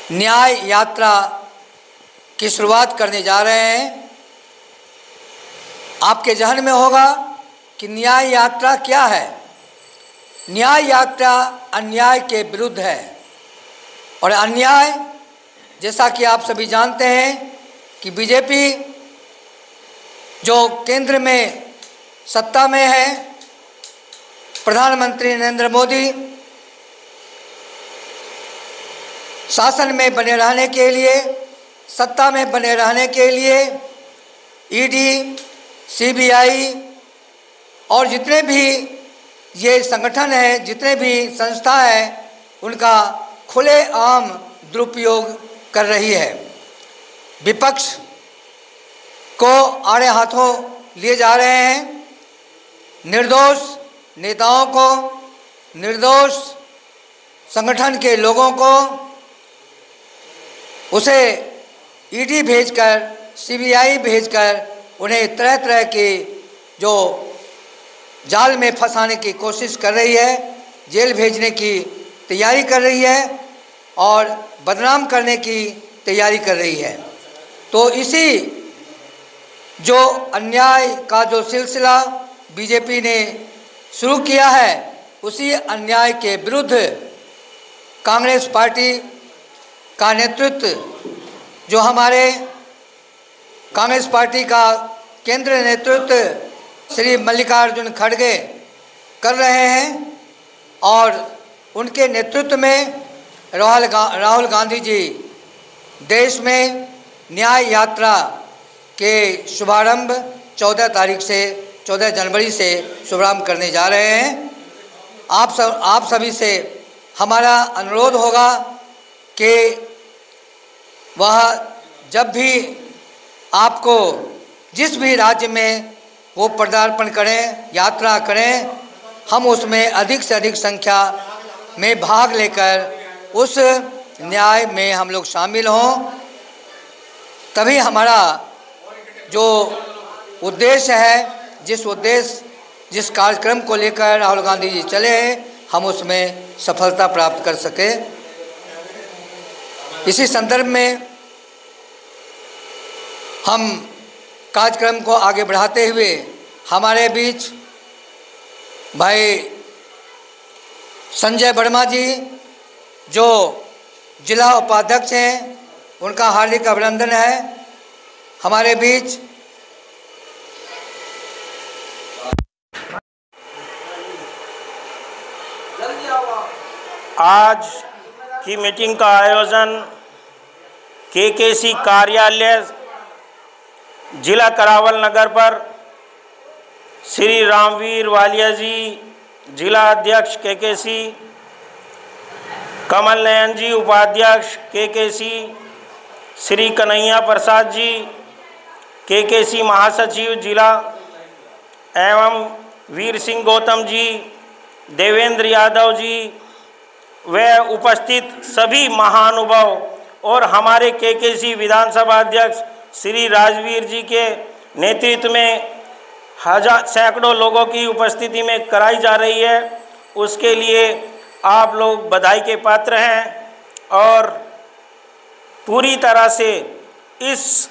न्याय यात्रा की शुरुआत करने जा रहे हैं। आपके जहन में होगा कि न्याय यात्रा क्या है। न्याय यात्रा अन्याय के विरुद्ध है और अन्याय, जैसा कि आप सभी जानते हैं कि बीजेपी जो केंद्र में सत्ता में है, प्रधानमंत्री नरेंद्र मोदी शासन में बने रहने के लिए, सत्ता में बने रहने के लिए ईडी, सीबीआई और जितने भी ये संगठन हैं, जितने भी संस्था हैं, उनका खुलेआम दुरुपयोग कर रही है। विपक्ष को आड़े हाथों लिए जा रहे हैं। निर्दोष नेताओं को, निर्दोष संगठन के लोगों को उसे ईडी भेजकर, सीबीआई भेजकर उन्हें तरह तरह के जो जाल में फंसाने की कोशिश कर रही है, जेल भेजने की तैयारी कर रही है और बदनाम करने की तैयारी कर रही है। तो इसी जो अन्याय का जो सिलसिला बीजेपी ने शुरू किया है, उसी अन्याय के विरुद्ध कांग्रेस पार्टी का नेतृत्व, जो हमारे कांग्रेस पार्टी का केंद्रीय नेतृत्व श्री मल्लिकार्जुन खड़गे कर रहे हैं और उनके नेतृत्व में राहुल गांधी जी देश में न्याय यात्रा के शुभारंभ 14 जनवरी से शुभारंभ करने जा रहे हैं। आप सभी से हमारा अनुरोध होगा कि वह जब भी आपको जिस भी राज्य में वो पदार्पण करें, यात्रा करें, हम उसमें अधिक से अधिक संख्या में भाग लेकर उस न्याय में हम लोग शामिल हों। तभी हमारा जो उद्देश्य है, जिस कार्यक्रम को लेकर राहुल गांधी जी चले हैं, हम उसमें सफलता प्राप्त कर सकें। इसी संदर्भ में हम कार्यक्रम को आगे बढ़ाते हुए हमारे बीच भाई संजय वर्मा जी, जो जिला उपाध्यक्ष हैं, उनका हार्दिक अभिनंदन है। हमारे बीच आज की मीटिंग का आयोजन केकेसी कार्यालय जिला करावल नगर पर श्री रामवीर वालिया जी, जिला अध्यक्ष केकेसी, कमल नयन जी, उपाध्यक्ष केकेसी, श्री कन्हैया प्रसाद जी, केकेसी महासचिव जिला, एवं वीर सिंह गौतम जी, देवेंद्र यादव जी, व उपस्थित सभी महानुभाव और हमारे केकेसी विधानसभा अध्यक्ष श्री राजवीर जी के नेतृत्व में सैकड़ों लोगों की उपस्थिति में कराई जा रही है, उसके लिए आप लोग बधाई के पात्र हैं। और पूरी तरह से इस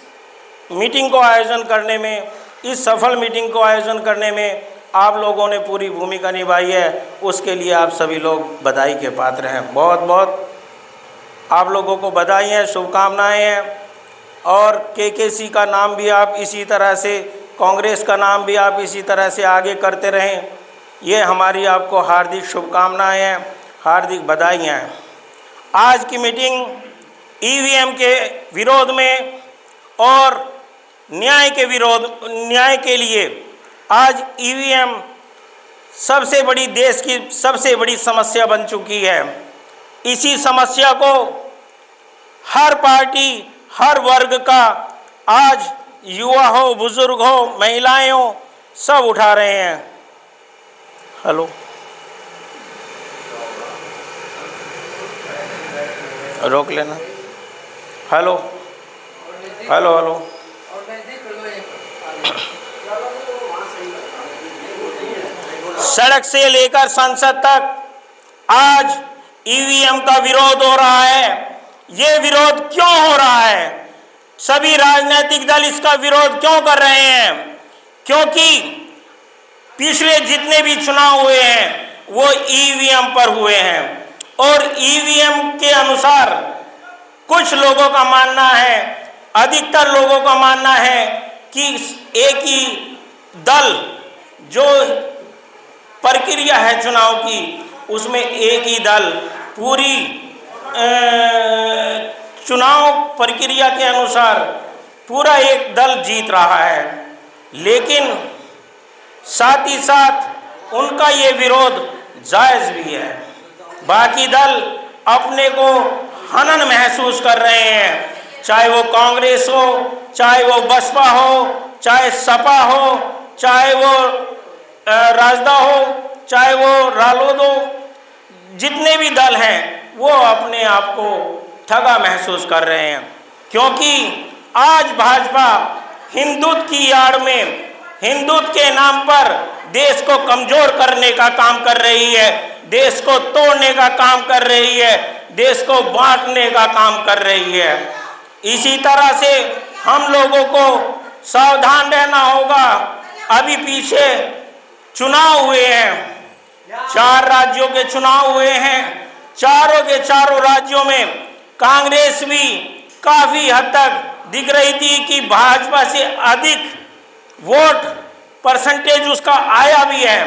मीटिंग को आयोजन करने में, इस सफल मीटिंग को आयोजन करने में आप लोगों ने पूरी भूमिका निभाई है, उसके लिए आप सभी लोग बधाई के पात्र हैं। बहुत बहुत आप लोगों को बधाई हैं, शुभकामनाएं हैं। और केकेसी का नाम भी आप इसी तरह से, कांग्रेस का नाम भी आप इसी तरह से आगे करते रहें, ये हमारी आपको हार्दिक शुभकामनाएं हैं, हार्दिक बधाइयाँ हैं। आज की मीटिंग ईवीएम के विरोध में और न्याय के लिए आज ईवीएम सबसे बड़ी, देश की सबसे बड़ी समस्या बन चुकी है। इसी समस्या को हर पार्टी, हर वर्ग का, आज युवा हो, बुजुर्ग हो, महिलाएं हो, सब उठा रहे हैं। हेलो, रोक लेना। Hello hello hello. सड़क से लेकर संसद तक आज ईवीएम का विरोध हो रहा है ये विरोध क्यों हो रहा है, सभी राजनीतिक दल इसका विरोध क्यों कर रहे हैं? क्योंकि पिछले जितने भी चुनाव हुए हैं वो ईवीएम पर हुए हैं और ईवीएम के अनुसार कुछ लोगों का मानना है, अधिकतर लोगों का मानना है कि एक ही दल जो प्रक्रिया है चुनाव की उसमें एक ही दल पूरी चुनाव प्रक्रिया के अनुसार पूरा एक दल जीत रहा है, लेकिन साथ ही साथ उनका ये विरोध जायज़ भी है। बाकी दल अपने को हनन महसूस कर रहे हैं, चाहे वो कांग्रेस हो, चाहे वो बसपा हो, चाहे सपा हो, चाहे वो राजदा हो, चाहे वो रालोद हो, जितने भी दल हैं वो अपने आप को ठगा महसूस कर रहे हैं। क्योंकि आज भाजपा हिंदुत्व की आड़ में, हिंदुत्व के नाम पर देश को कमज़ोर करने का काम कर रही है, देश को तोड़ने का काम कर रही है, देश को बांटने का काम कर रही है। इसी तरह से हम लोगों को सावधान रहना होगा। अभी पीछे चुनाव हुए हैं, 4 राज्यों के चुनाव हुए हैं, चारों के चारों राज्यों में कांग्रेस भी काफ़ी हद तक दिख रही थी कि भाजपा से अधिक वोट परसेंटेज उसका आया भी है,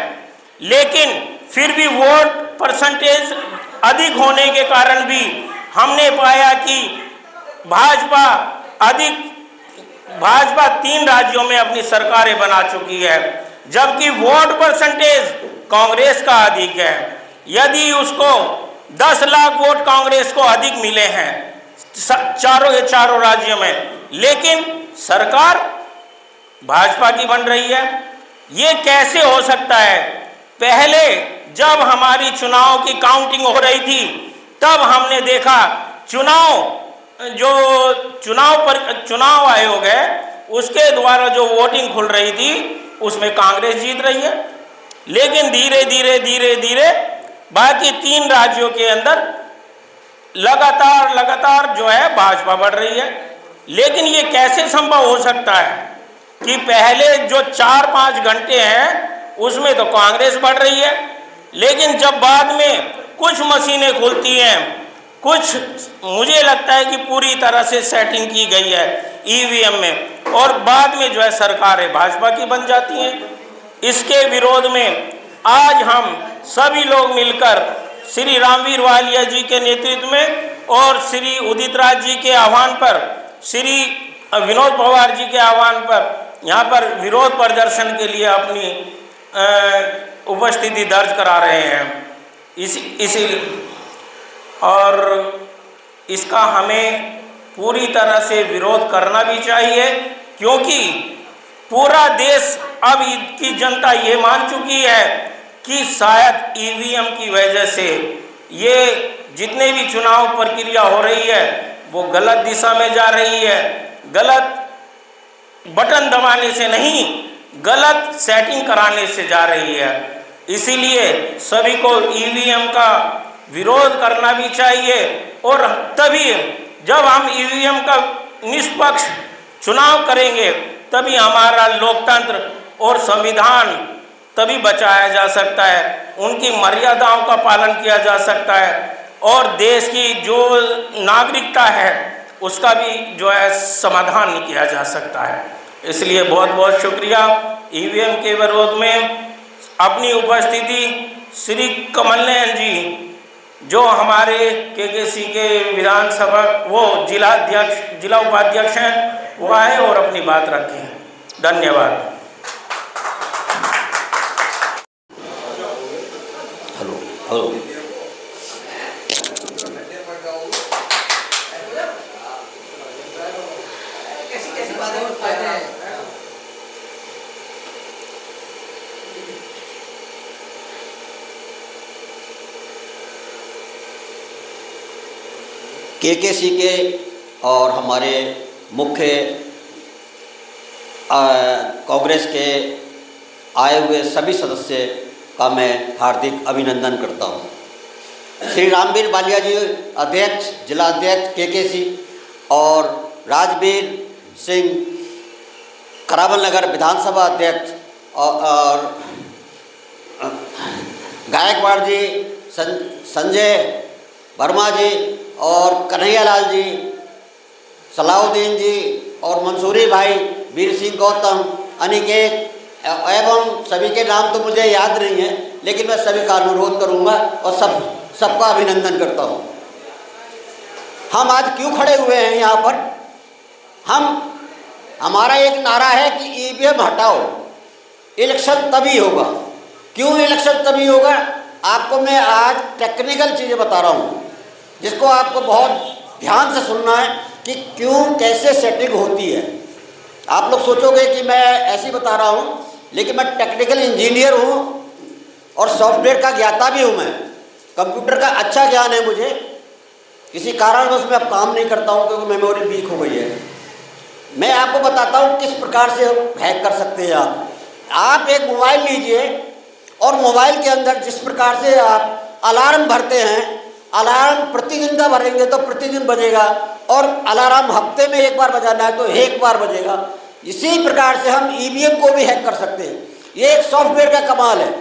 लेकिन फिर भी वोट परसेंटेज अधिक होने के कारण भी हमने पाया कि भाजपा 3 राज्यों में अपनी सरकारें बना चुकी है, जबकि वोट परसेंटेज कांग्रेस का अधिक है। यदि उसको 10 लाख वोट कांग्रेस को अधिक मिले हैं चारों के चारों राज्यों में, लेकिन सरकार भाजपा की बन रही है। ये कैसे हो सकता है? पहले जब हमारी चुनाव की काउंटिंग हो रही थी तब हमने देखा चुनाव आयोग है उसके द्वारा जो वोटिंग खुल रही थी उसमें कांग्रेस जीत रही है, लेकिन धीरे धीरे बाकी 3 राज्यों के अंदर लगातार जो है भाजपा बढ़ रही है। लेकिन ये कैसे संभव हो सकता है कि पहले जो 4-5 घंटे हैं उसमें तो कांग्रेस बढ़ रही है, लेकिन जब बाद में कुछ मशीनें खुलती हैं, कुछ मुझे लगता है कि पूरी तरह से सेटिंग की गई है ईवीएम में, और बाद में जो है सरकारें भाजपा की बन जाती हैं। इसके विरोध में आज हम सभी लोग मिलकर श्री रामवीर वालिया जी के नेतृत्व में और श्री उदित राज जी के आह्वान पर, श्री विनोद पवार जी के आह्वान पर यहाँ पर विरोध प्रदर्शन के लिए अपनी उपस्थिति दर्ज करा रहे हैं। और इसका हमें पूरी तरह से विरोध करना भी चाहिए, क्योंकि पूरा देश अब की जनता ये मान चुकी है कि शायद ईवीएम की वजह से ये जितने भी चुनाव प्रक्रिया हो रही है वो गलत दिशा में जा रही है, गलत बटन दबाने से नहीं, गलत सेटिंग कराने से जा रही है। इसीलिए सभी को ईवीएम का विरोध करना भी चाहिए, और तभी जब हम ईवीएम का निष्पक्ष चुनाव करेंगे तभी हमारा लोकतंत्र और संविधान तभी बचाया जा सकता है, उनकी मर्यादाओं का पालन किया जा सकता है, और देश की जो नागरिकता है उसका भी जो है समाधान किया जा सकता है। इसलिए बहुत बहुत शुक्रिया। ईवीएम के विरोध में अपनी उपस्थिति श्री कमल नयन जी जो हमारे केकेसी के विधानसभा वो जिला उपाध्यक्ष हैं, वो आए और अपनी बात रखें। धन्यवाद। हेलो केकेसी के और हमारे मुख्य कांग्रेस के आए हुए सभी सदस्य का मैं हार्दिक अभिनंदन करता हूं। श्री रामवीर बालिया जी अध्यक्ष, जिला अध्यक्ष केकेसी, और राजवीर सिंह करावल नगर विधानसभा अध्यक्ष, और गायकवाड़ जी, संजय वर्मा जी, और कन्हैयालाल जी, सलाउद्दीन जी, और मंसूरी भाई, वीर सिंह गौतम, अनिकेत एवं सभी के नाम तो मुझे याद नहीं है, लेकिन मैं सभी का अनुरोध करूंगा और सबका अभिनंदन करता हूं। हम आज क्यों खड़े हुए हैं यहाँ पर? हमारा एक नारा है कि ईवीएम हटाओ, इलेक्शन तभी होगा। क्यों इलेक्शन तभी होगा? आपको मैं आज टेक्निकल चीज़ें बता रहा हूँ, जिसको आपको बहुत ध्यान से सुनना है कि क्यों कैसे सेटिंग होती है। आप लोग सोचोगे कि मैं ऐसे ही बता रहा हूँ, लेकिन मैं टेक्निकल इंजीनियर हूँ और सॉफ्टवेयर का ज्ञाता भी हूँ। मैं कंप्यूटर का अच्छा ज्ञान है मुझे, किसी कारणवश मैं अब काम नहीं करता हूँ क्योंकि मेमोरी वीक हो गई है। मैं आपको बताता हूँ किस प्रकार से हैक कर सकते हैं आप एक मोबाइल लीजिए और मोबाइल के अंदर जिस प्रकार से आप अलार्म भरते हैं, अलार्म प्रतिदिन का भरेंगे तो प्रतिदिन बजेगा, और अलार्म हफ्ते में एक बार बजाना है तो एक बार बजेगा। इसी प्रकार से हम ईवीएम को भी हैक कर सकते हैं। ये एक सॉफ्टवेयर का कमाल है।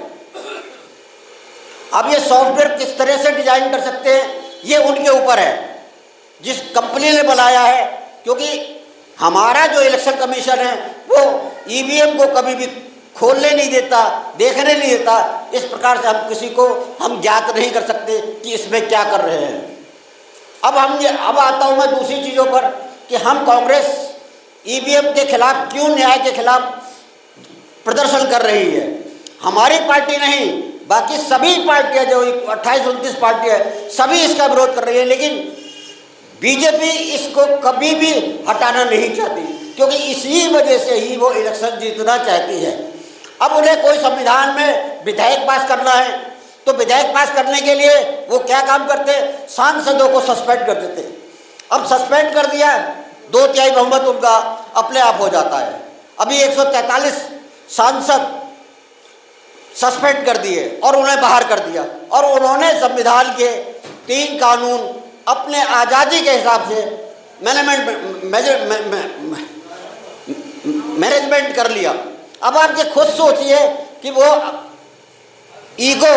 अब ये सॉफ्टवेयर किस तरह से डिजाइन कर सकते हैं ये उनके ऊपर है, जिस कंपनी ने बनाया है, क्योंकि हमारा जो इलेक्शन कमीशन है वो ईवीएम को कभी भी खोलने नहीं देता, देखने नहीं देता। इस प्रकार से हम किसी को हम ज्ञात नहीं कर सकते कि इसमें क्या कर रहे हैं। अब आता हूँ मैं दूसरी चीज़ों पर कि हम कांग्रेस ईवीएम के खिलाफ क्यों, न्याय के खिलाफ प्रदर्शन कर रही है। हमारी पार्टी नहीं, बाकी सभी पार्टियां जो 28-29 पार्टियां सभी इसका विरोध कर रही है, लेकिन बीजेपी इसको कभी भी हटाना नहीं चाहती, क्योंकि इसी वजह से ही वो इलेक्शन जीतना चाहती है। अब उन्हें कोई संविधान में विधेयक पास करना है तो विधेयक पास करने के लिए वो क्या काम करते हैं, सांसदों को सस्पेंड कर देते हैं। अब सस्पेंड कर दिया, 2/3 बहुमत उनका अपने आप हो जाता है। अभी 143 सांसद सस्पेंड कर दिए और उन्हें बाहर कर दिया, और उन्होंने संविधान के 3 कानून अपने आज़ादी के हिसाब से मैनेजमेंट कर लिया। अब आप ये खुद सोचिए कि वो ईगो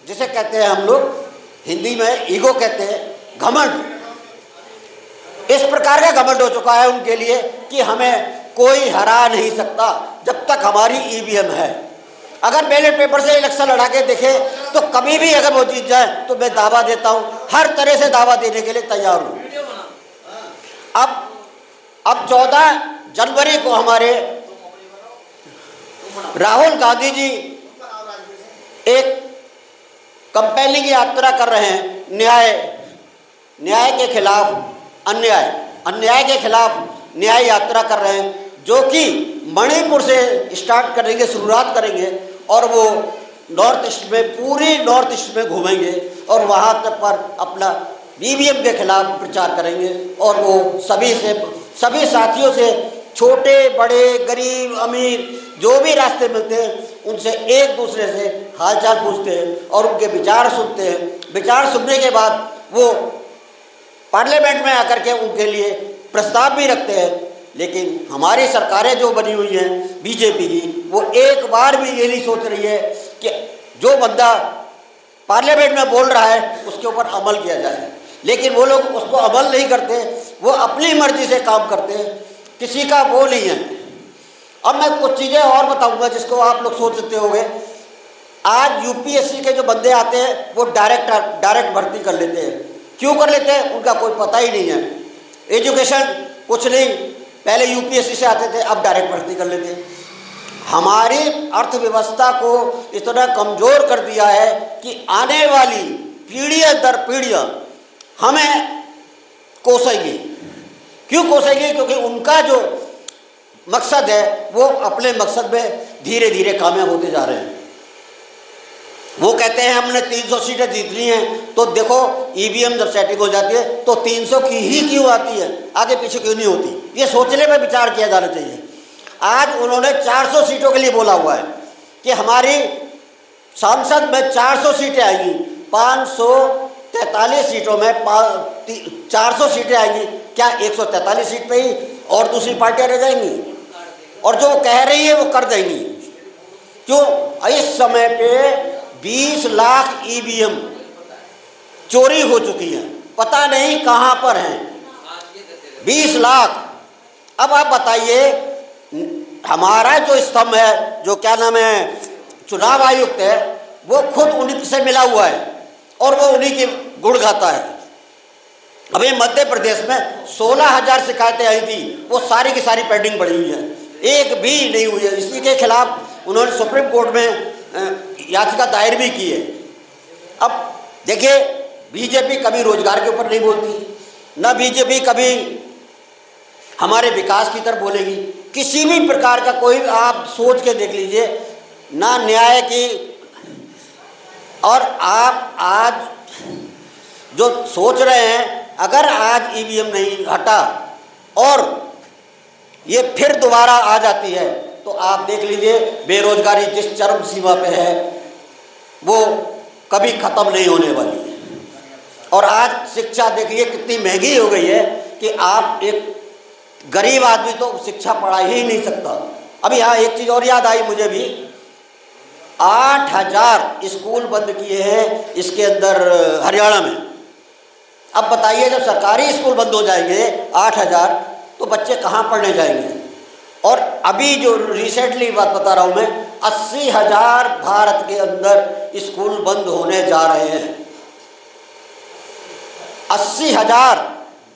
जिसे कहते हैं, हम लोग हिंदी में ईगो कहते हैं, घमंड, इस प्रकार का घमंड हो चुका है उनके लिए कि हमें कोई हरा नहीं सकता जब तक हमारी ईवीएम है। अगर बैलेट पेपर से इलेक्शन लड़ा के देखे तो कभी भी अगर वो जीत जाए तो मैं दावा देता हूं, हर तरह से दावा देने के लिए तैयार हूं। अब 14 जनवरी को हमारे राहुल गांधी जी एक कंपेनिंग यात्रा कर रहे हैं, न्याय के खिलाफ अन्याय के खिलाफ न्याय यात्रा कर रहे हैं, जो कि मणिपुर से स्टार्ट करेंगे, शुरुआत करेंगे, और वो नॉर्थ ईस्ट में, पूरी नॉर्थ ईस्ट में घूमेंगे और वहाँ तक पर अपना ईवीएम के खिलाफ प्रचार करेंगे। और वो सभी साथियों से, छोटे बड़े गरीब अमीर जो भी रास्ते मिलते हैं उनसे एक दूसरे से हालचाल पूछते हैं और उनके विचार सुनते हैं। विचार सुनने के बाद वो पार्लियामेंट में आकर के उनके लिए प्रस्ताव भी रखते हैं। लेकिन हमारी सरकारें जो बनी हुई हैं बीजेपी की, वो एक बार भी ये नहीं सोच रही है कि जो बंदा पार्लियामेंट में बोल रहा है उसके ऊपर अमल किया जाए। लेकिन वो लोग उसको अमल नहीं करते, वो अपनी मर्जी से काम करते हैं, किसी का वो नहीं है। अब मैं कुछ चीज़ें और बताऊंगा जिसको आप लोग सोच सकते होंगे। आज यूपीएससी के जो बंदे आते हैं वो डायरेक्ट भर्ती कर लेते हैं। क्यों कर लेते हैं उनका कोई पता ही नहीं है। एजुकेशन कुछ नहीं, पहले यूपीएससी से आते थे, अब डायरेक्ट भर्ती कर लेते हैं। हमारी अर्थव्यवस्था को इतना कमज़ोर कर दिया है कि आने वाली पीढ़ियाँ दर पीढ़ियाँ हमें कोसेंगी। क्यों कोसेंगी? क्योंकि उनका जो मकसद है वो अपने मकसद में धीरे धीरे कामयाब होते जा रहे हैं। वो कहते हैं हमने 300 सीटें जीतनी हैं, तो देखो ईवीएम जब सेटिंग हो जाती है तो 300 की ही क्यों आती है, आगे पीछे क्यों नहीं होती? ये सोचने में विचार किया जाना चाहिए। आज उन्होंने 400 सीटों के लिए बोला हुआ है कि हमारी सांसद में 400 सीटें आएंगी, 500 43 सीटों में 400 सीटें आएंगी, क्या 143 सीट पे ही और दूसरी पार्टियां रह जाएंगी? और जो कह रही है वो कर देंगी। क्यों? इस समय पे 20 लाख ईवीएम चोरी हो चुकी हैं, पता नहीं कहां पर हैं 20 लाख। अब आप बताइए, हमारा जो स्तंभ है, जो क्या नाम है, चुनाव आयुक्त है, वो खुद उन्हीं से मिला हुआ है और वो उन्हीं की गुण गाता है। अभी मध्य प्रदेश में 16,000 शिकायतें आई थी, वो सारी की सारी पेंडिंग पड़ी हुई है, एक भी नहीं हुई है। इसी के खिलाफ उन्होंने सुप्रीम कोर्ट में याचिका दायर भी की है। अब देखिए, बीजेपी कभी रोजगार के ऊपर नहीं बोलती, ना बीजेपी कभी हमारे विकास की तरफ बोलेगी, किसी भी प्रकार का कोई आप सोच के देख लीजिए, ना न्याय की। और आप आज जो सोच रहे हैं, अगर आज ईवीएम नहीं हटा और ये फिर दोबारा आ जाती है, तो आप देख लीजिए बेरोजगारी जिस चरम सीमा पे है वो कभी ख़त्म नहीं होने वाली है। और आज शिक्षा देखिए कितनी महंगी हो गई है कि आप एक गरीब आदमी तो शिक्षा पढ़ा ही नहीं सकता। अभी यहाँ एक चीज़ और याद आई मुझे भी, 8,000 स्कूल बंद किए हैं इसके अंदर हरियाणा में। अब बताइए, जब सरकारी स्कूल बंद हो जाएंगे 8,000, तो बच्चे कहाँ पढ़ने जाएंगे? और अभी जो रिसेंटली बात बता रहा हूँ मैं, 80,000 भारत के अंदर स्कूल बंद होने जा रहे हैं। 80,000,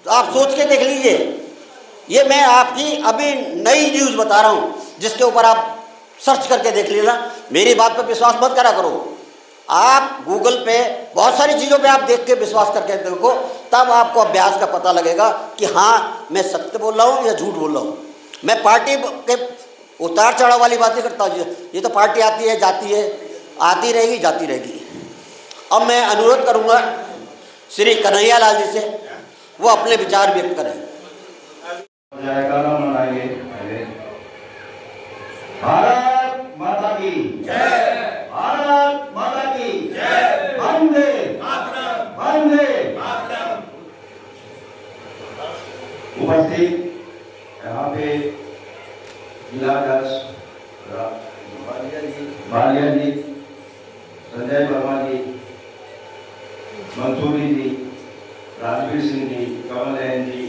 आप सोच के देख लीजिए। ये मैं आपकी अभी नई न्यूज़ बता रहा हूँ, जिसके ऊपर आप सर्च करके देख लेना। मेरी बात पर विश्वास मत करा करो, आप गूगल पे बहुत सारी चीज़ों पे आप देख के विश्वास करके देखो, तब आपको अभ्यास का पता लगेगा कि हाँ मैं सत्य बोल रहा हूँ या झूठ बोल रहा हूँ। मैं पार्टी के उतार चढ़ाव वाली बातें करता हूँ, ये तो पार्टी आती है जाती है, आती रहेगी जाती रहेगी। अब मैं अनुरोध करूँगा श्री कन्हैया लाल जी से, वो अपने विचार व्यक्त करें। भारत माता की जय, भारत माता की जय, वंदे मातरम, वंदे मातरम। उपस्थित यहाँ पे जिलाध्यक्ष बालिया जी, संजय वर्मा जी, मंसूरी जी, राजवीर सिंह जी, कमल नयन जी,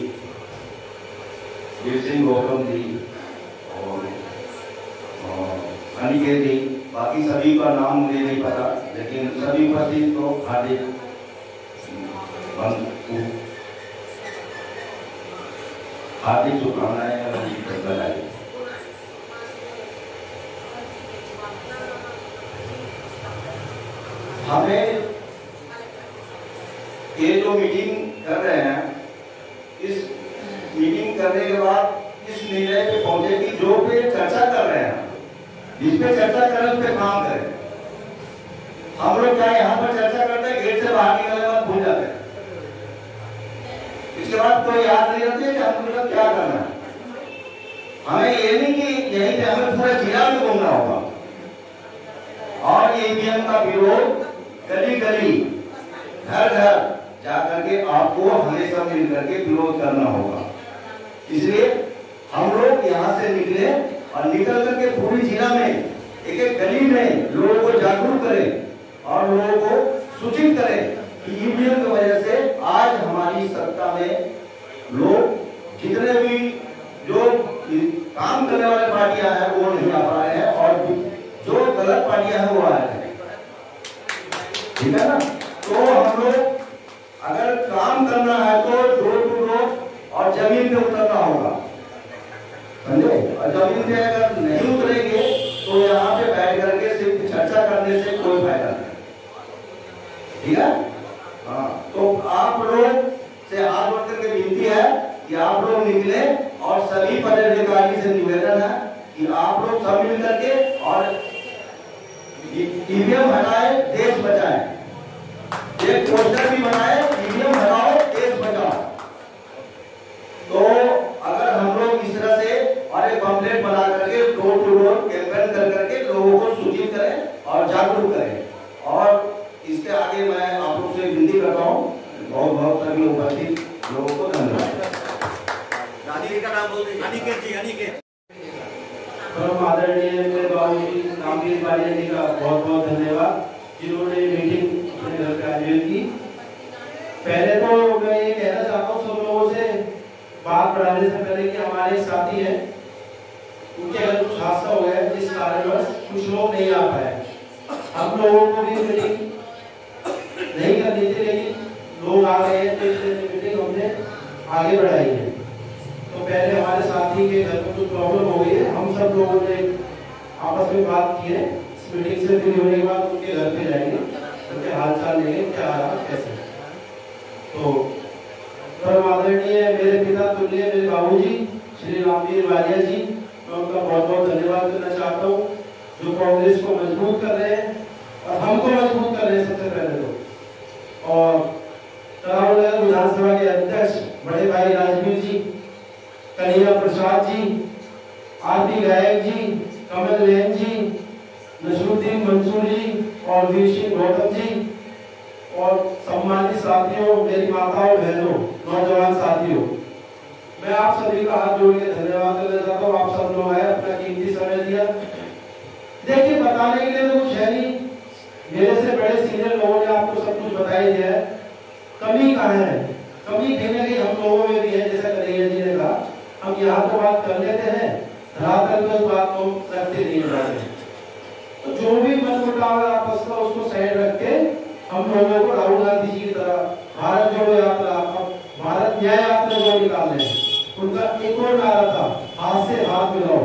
वीर सिंह गौतम जी और अनिकेत जी, बाकी सभी का नाम मुझे नहीं पता, लेकिन सभी उपस्थित को हार्दिक शुभकामनाएं और बधाई। हमें ये जो मीटिंग कर रहे हैं, इस मीटिंग करने के बाद इस निर्णय पे पहुंचे कि जो पे चर्चा कर रहे हैं, जिस पे चर्चा करें उस पे काम करें। हम लोग क्या यहाँ पर चर्चा करते हैं, गेट से बाहर निकलने के बाद भूल जाते हैं, इसके बाद कोई याद नहीं रहती है कि हम लोग क्या करना है। हमें ये नहीं कि यहीं पे हमें पूरा जिला में घूमना होगा और ईवीएम का विरोध गली गली घर घर जा करके आपको हमेशा मिल करके विरोध करना होगा। इसलिए हम लोग यहाँ से निकले और निकल करके पूरी जिला में एक एक गली में लोगों को जागरूक करें और लोगों को सूचित करें कि ईवीएम की वजह से आज हमारी सत्ता में लोग जितने भी जो काम करने वाले पार्टियां हैं वो नहीं आ पा रहे हैं और जो गलत पार्टियां हैं वो आ रहे हैं। ठीक है ना? तो हम लोग अगर काम करना है तो डोर टू डोर और जमीन पे उतरना होगा, समझे? और जमीन पे अगर नहीं उतरेंगे तो यहाँ पे बैठ करके सिर्फ चर्चा करने से कोई फायदा नहीं। ठीक है? हाँ, तो आप लोग से हाथ जोड़ करके विनती है कि आप लोग निकले और सभी पदाधिकारी से निवेदन है कि आप लोग सब मिल करके और ईवीएम हटाए देश बचाए, एक पोस्टर भी बनाए, ईवीएम हटाओ देश बचाओ। तो अगर हम लोग इस तरह से और एक पंपलेट बना करके डोर टू डोर कैंपेन कर करके लोगों को सूचित करें और जागरूक करें, और इसके आगे मैं आप लोग से विनती करता हूँ परम आदरणीय मेरे बाबूजी रामवीर वालिया जी का बहुत बहुत धन्यवाद, जिन्होंने मीटिंग अपने घर पे आयोजित की। पहले तो मैं ये कहना चाहता हूँ सब लोगों से, बात बढ़ाने से पहले, कि हमारे साथी हैं, उनके अगर कुछ हादसा हो गया जिस कारणवश कुछ लोग नहीं आ पाए। हम लोगों को भी मीटिंग नहीं करनी थी, लेकिन लोग आ गए हैं तो इसलिए मीटिंग हमने आगे बढ़ाई है। तो पहले हमारे साथी के घर में कुछ प्रॉब्लम हो गई है, हम सब लोगों ने आपस में बात की है। इस मीटिंग से फ्री होने के बाद उनके घर पे जाएंगे, उनके हाल चाल लेंगे, क्या रहा कैसे। तो परम आदरणीय मेरे पिता तुल्य मेरे बाबूजी श्री रामवीर वालिया जी, मैं उनका बहुत बहुत धन्यवाद करना चाहता हूँ, जो कांग्रेस को मजबूत कर रहे हैं और हमको मजबूत कर रहे हैं सबसे पहले तो। और तरावनगर विधानसभा के अध्यक्ष बड़े भाई राजवीर जी, कन्हैया प्रसाद जी, आरती गायक जी, कमल बहन जी, नसरुद्दीन मंसूर जी और वीर सिंह गौतम जी, और सम्मानित साथियों, मेरी माताओं बहनों, नौजवान साथियों, मैं आप सभी का हाथ जोड़ के धन्यवाद करना चाहता हूँ। आप सब लोग आए, अपना कीमती समय दिया। देखिए, बताने के लिए तो कुछ है नहीं, मेरे से बड़े सीनियर लोगों ने आपको सब कुछ बता ही दिया है। कमी कहाँ है? कमी कहीं ना कहीं हम लोगों में भी है, जैसा कन्हैया जी ने कहा। हम यहाँ तो बात कर लेते हैं, धरातल पर उस बात को रखते नहीं जाते। तो जो भी मनमुटाव है आपस में, उसको साइड रख के हम लोगों को राहुल गांधी जी की तरह भारत जोड़ो यात्रा, भारत न्याय यात्रा जो निकालने, उनका एक और नारा था, हाथ से हाथ मिलाओ।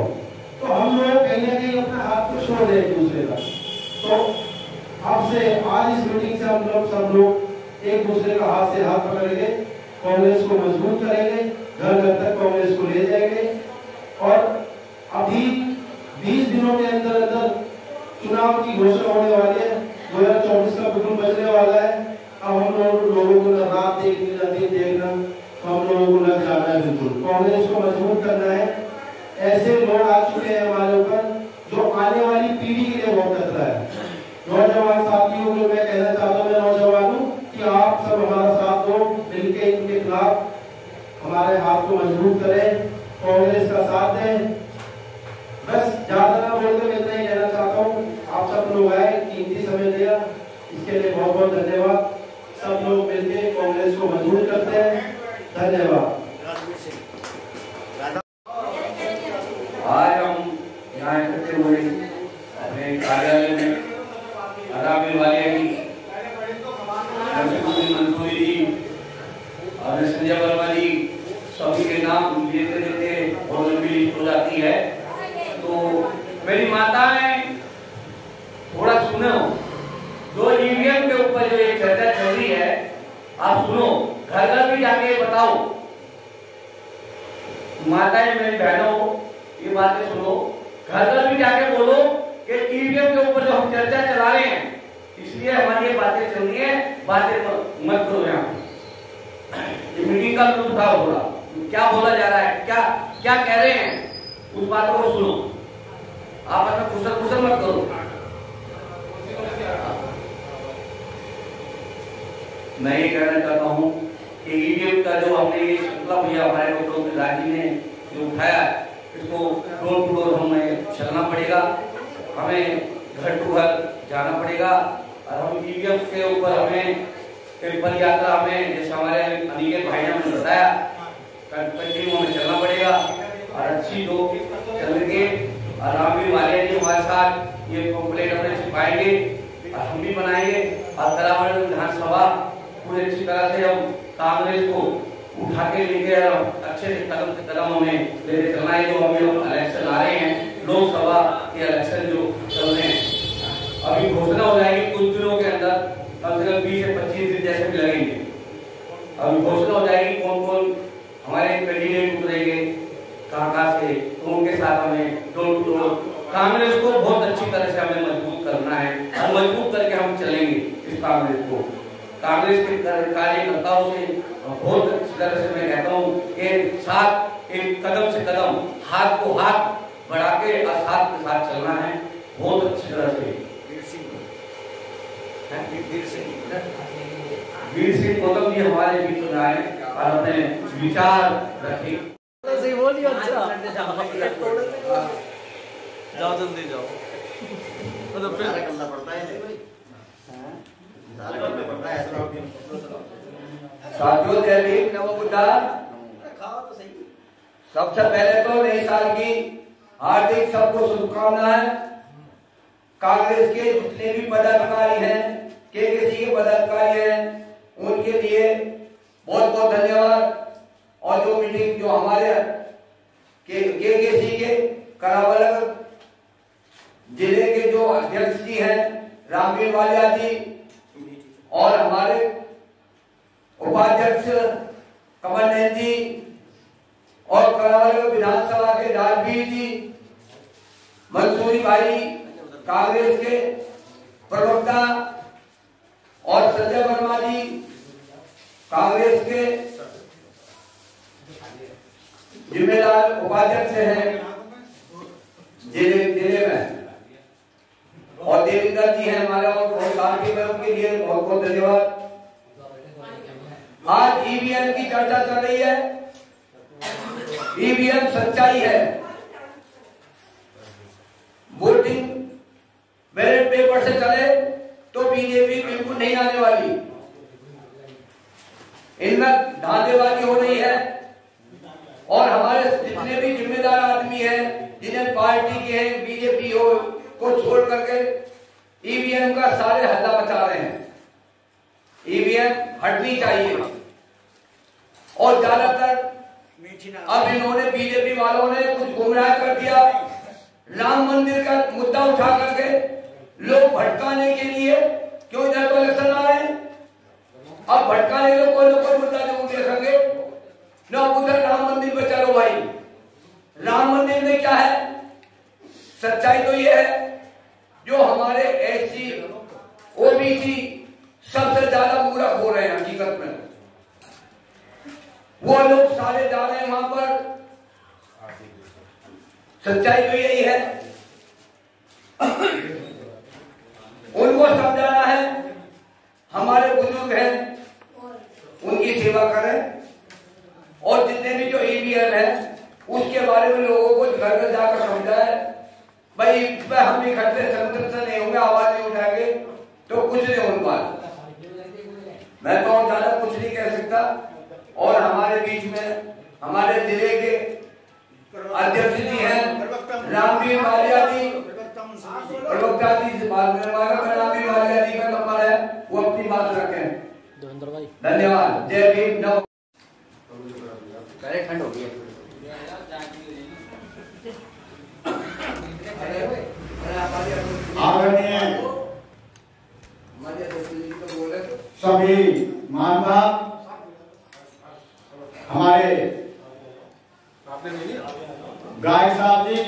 तो हम लोग कहीं ना कहीं अपना हाथ को छोड़ रहे एक दूसरे का। तो आपसे आज इस मीटिंग से हम लोग सब लोग एक दूसरे का हाथ से हाथ पकड़ के कांग्रेस को मजबूत करेंगे, घर घर तक कांग्रेस को ले जाएंगे। और अभी 20 दिनों के अंदर अंदर चुनाव की घोषणा होने वाली है, 2024 का बिल्कुल बजने वाला है। अब हम लोगों को न रात देखनी न दिन देखना, हम लोगों को लग जाना है, बिल्कुल कांग्रेस को मजबूत करना है। ऐसे लोग आ चुके हैं हमारे ऊपर, जो आने वाली पीढ़ी के लिए बहुत खतरा है। नौजवान साथियों को मैं कहना चाहता हूँ, मैं नौजवान हूँ, कि आप सब हमारा साथ दो, मिलके इनके खिलाफ हमारे हाथ को मजबूत करें, कांग्रेस का साथ दें। बस ज्यादा ना बोलते मैं इतना ही कहना चाहता हूँ। आप सब लोग आए, कीमती समय दिया, इसके लिए बहुत बहुत धन्यवाद। सब लोग मिलके कांग्रेस को मजबूत करते हैं। धन्यवाद। आज हम यहाँ इकट्ठे हुए अपने कार्यालय में रामवीर वालिया जी, नसरुद्दीन मंसूरी जी और संजय वर्मा जी, सभी के नाम लेते लेते बहुत लंबी लिस्ट हो जाती है। तो मेरी माताएं थोड़ा सुनो, जो ईवीएम के ऊपर जो एक चर्चा चल रही है, आप सुनो, घर घर भी जाके बताओ। माताएं मेरी बहनों, ये बातें सुनो, घर घर भी जाके बोलो कि ईवीएम के ऊपर जो हम चर्चा चला रहे हैं, इसलिए हमारी ये बातें चल रही है, बातें मत करो। यहाँ ये मीटिंग का लुत्फ उठाओ, थोड़ा क्या बोला जा रहा है, क्या क्या कह रहे हैं, उस बातों को सुनो। आप अपना खुशल खुशल मत करो। मैं ये कहना चाहता हूँ कि ईवीएम का जो हमने ये श्रृंखला भैया हमारे डॉक्टर राजी ने जो उठाया, इसको डोर टू डोर हमें चलना पड़ेगा, हमें घर टू घर जाना पड़ेगा। और हम ईवीएम के ऊपर हमें पद यात्रा, हमें जैसे हमारे अनिकेत भाई ने हमें बताया, कंटिन्यू हमें चलना पड़ेगा। और अच्छी लोग चल के रामवीर वालिया जी हमारे साथ ये कंप्लेंट अपने छिपाएंगे और हम भी बनाएंगे। और तरावनगर विधानसभा पूरी अच्छी तरह से हम कांग्रेस को उठा के लेके अच्छे से कदम से कदम हमें लेके चलना है। जो हम लोग इलेक्शन आ रहे हैं, लोकसभा के इलेक्शन जो चल रहे हैं, अभी घोषणा हो जाएगी कुछ दिनों के अंदर, कम से कम 20 से 25 दिन जैसे भी लगेंगे। अभी घोषणा हो जाएगी कौन कौन हमारे कैंडिडेट उतरेंगे, कहाँ से, तो उनके साथ हमें डोर टू डोर कांग्रेस को बहुत अच्छी तरह से हमें मजबूत करना है। और मजबूत करके हम चलेंगे इस कांग्रेस को। कांग्रेस के कार्यकर्ताओं से बहुत अच्छी तरह से मैं कहता हूँ, एक साथ एक कदम से कदम, हाथ को हाथ बढ़ा के और साथ के साथ चलना है बहुत अच्छी तरह से। वीर सिंह गौतम जी हमारे बीच में आए और अपने विचार रखे। सही बोलिए। अच्छा जाओ जल्दी जाओ। तो फिर करना पड़ता है साथियों, जय भीम, नमो बुद्धाय। सबसे पहले तो नए साल की हार्दिक सबको शुभकामनाएं। कांग्रेस के जितने भी पदाधिकारी हैं, केकेसी के पदाधिकारी हैं, उनके लिए बहुत बहुत धन्यवाद। और जो मीटिंग जो हमारे केकेसी के करावल जिले के जो अध्यक्ष जी हैं, रामवीर वालिया जी, और हमारे उपाध्यक्ष कमल नैन जी, और करावल विधानसभा के राजवीर जी, मंसूरी भाई, कांग्रेस के प्रवक्ता, और संजय वर्मा जी, कांग्रेस के जिम्मेदार उपाध्यक्ष हैं जिले में, और देवेंद्र जी हैं हमारे, और उनके लिए बहुत बहुत धन्यवाद। आज ईवीएम की चर्चा चल रही है। ईवीएम सच्चाई है। वोटिंग बैलेट पेपर से चले तो बीजेपी बिल्कुल नहीं आने वाली। इनमें धांधेबाजी हो रही है, और हमारे जितने भी जिम्मेदार आदमी हैं, जिन्हें पार्टी के हैं, बीजेपी हो को छोड़ करके ईवीएम का सारे हल्ला मचा रहे हैं। ईवीएम हटनी चाहिए। और ज्यादातर अब इन्होंने, बीजेपी वालों ने कुछ गुमराह कर दिया। राम मंदिर का मुद्दा उठा करके लोग भटकाने के लिए, क्यों इधर तो इलेक्शन आ रहे हैं, अब भटकाने के कोई ना कोई मुद्दा जरूर देखेंगे ना। उधर राम मंदिर पे चलो भाई। राम मंदिर में क्या है? सच्चाई तो ये है, जो हमारे एससी ओबीसी सबसे ज्यादा मूर्ख हो रहे हैं हकीकत में। वो लोग सारे जा रहे हैं वहां पर। सच्चाई तो यही है। उनको समझाना है, हमारे बुजुर्ग हैं, उनकी सेवा करें। और जितने भी जो ईवीएम है उसके बारे में लोगों को घर घर जाकर समझाए। भाई इसमें हम इकट्ठे संगठन से नहीं होंगे, आवाज नहीं उठाएंगे तो कुछ नहीं हो पाए। मैं तो ज्यादा कुछ नहीं कह सकता। और हमारे बीच में हमारे जिले के अध्यक्ष जी हैं रामवीर वालिया जी, प्रवक्ता जी, रामवीर वालिया जी का नंबर है, वो अपनी बात रखें। धन्यवाद। जय भीम। ठंड हो गई है। आदरणीय सभी मानवा, हमारे गाय साहब जी,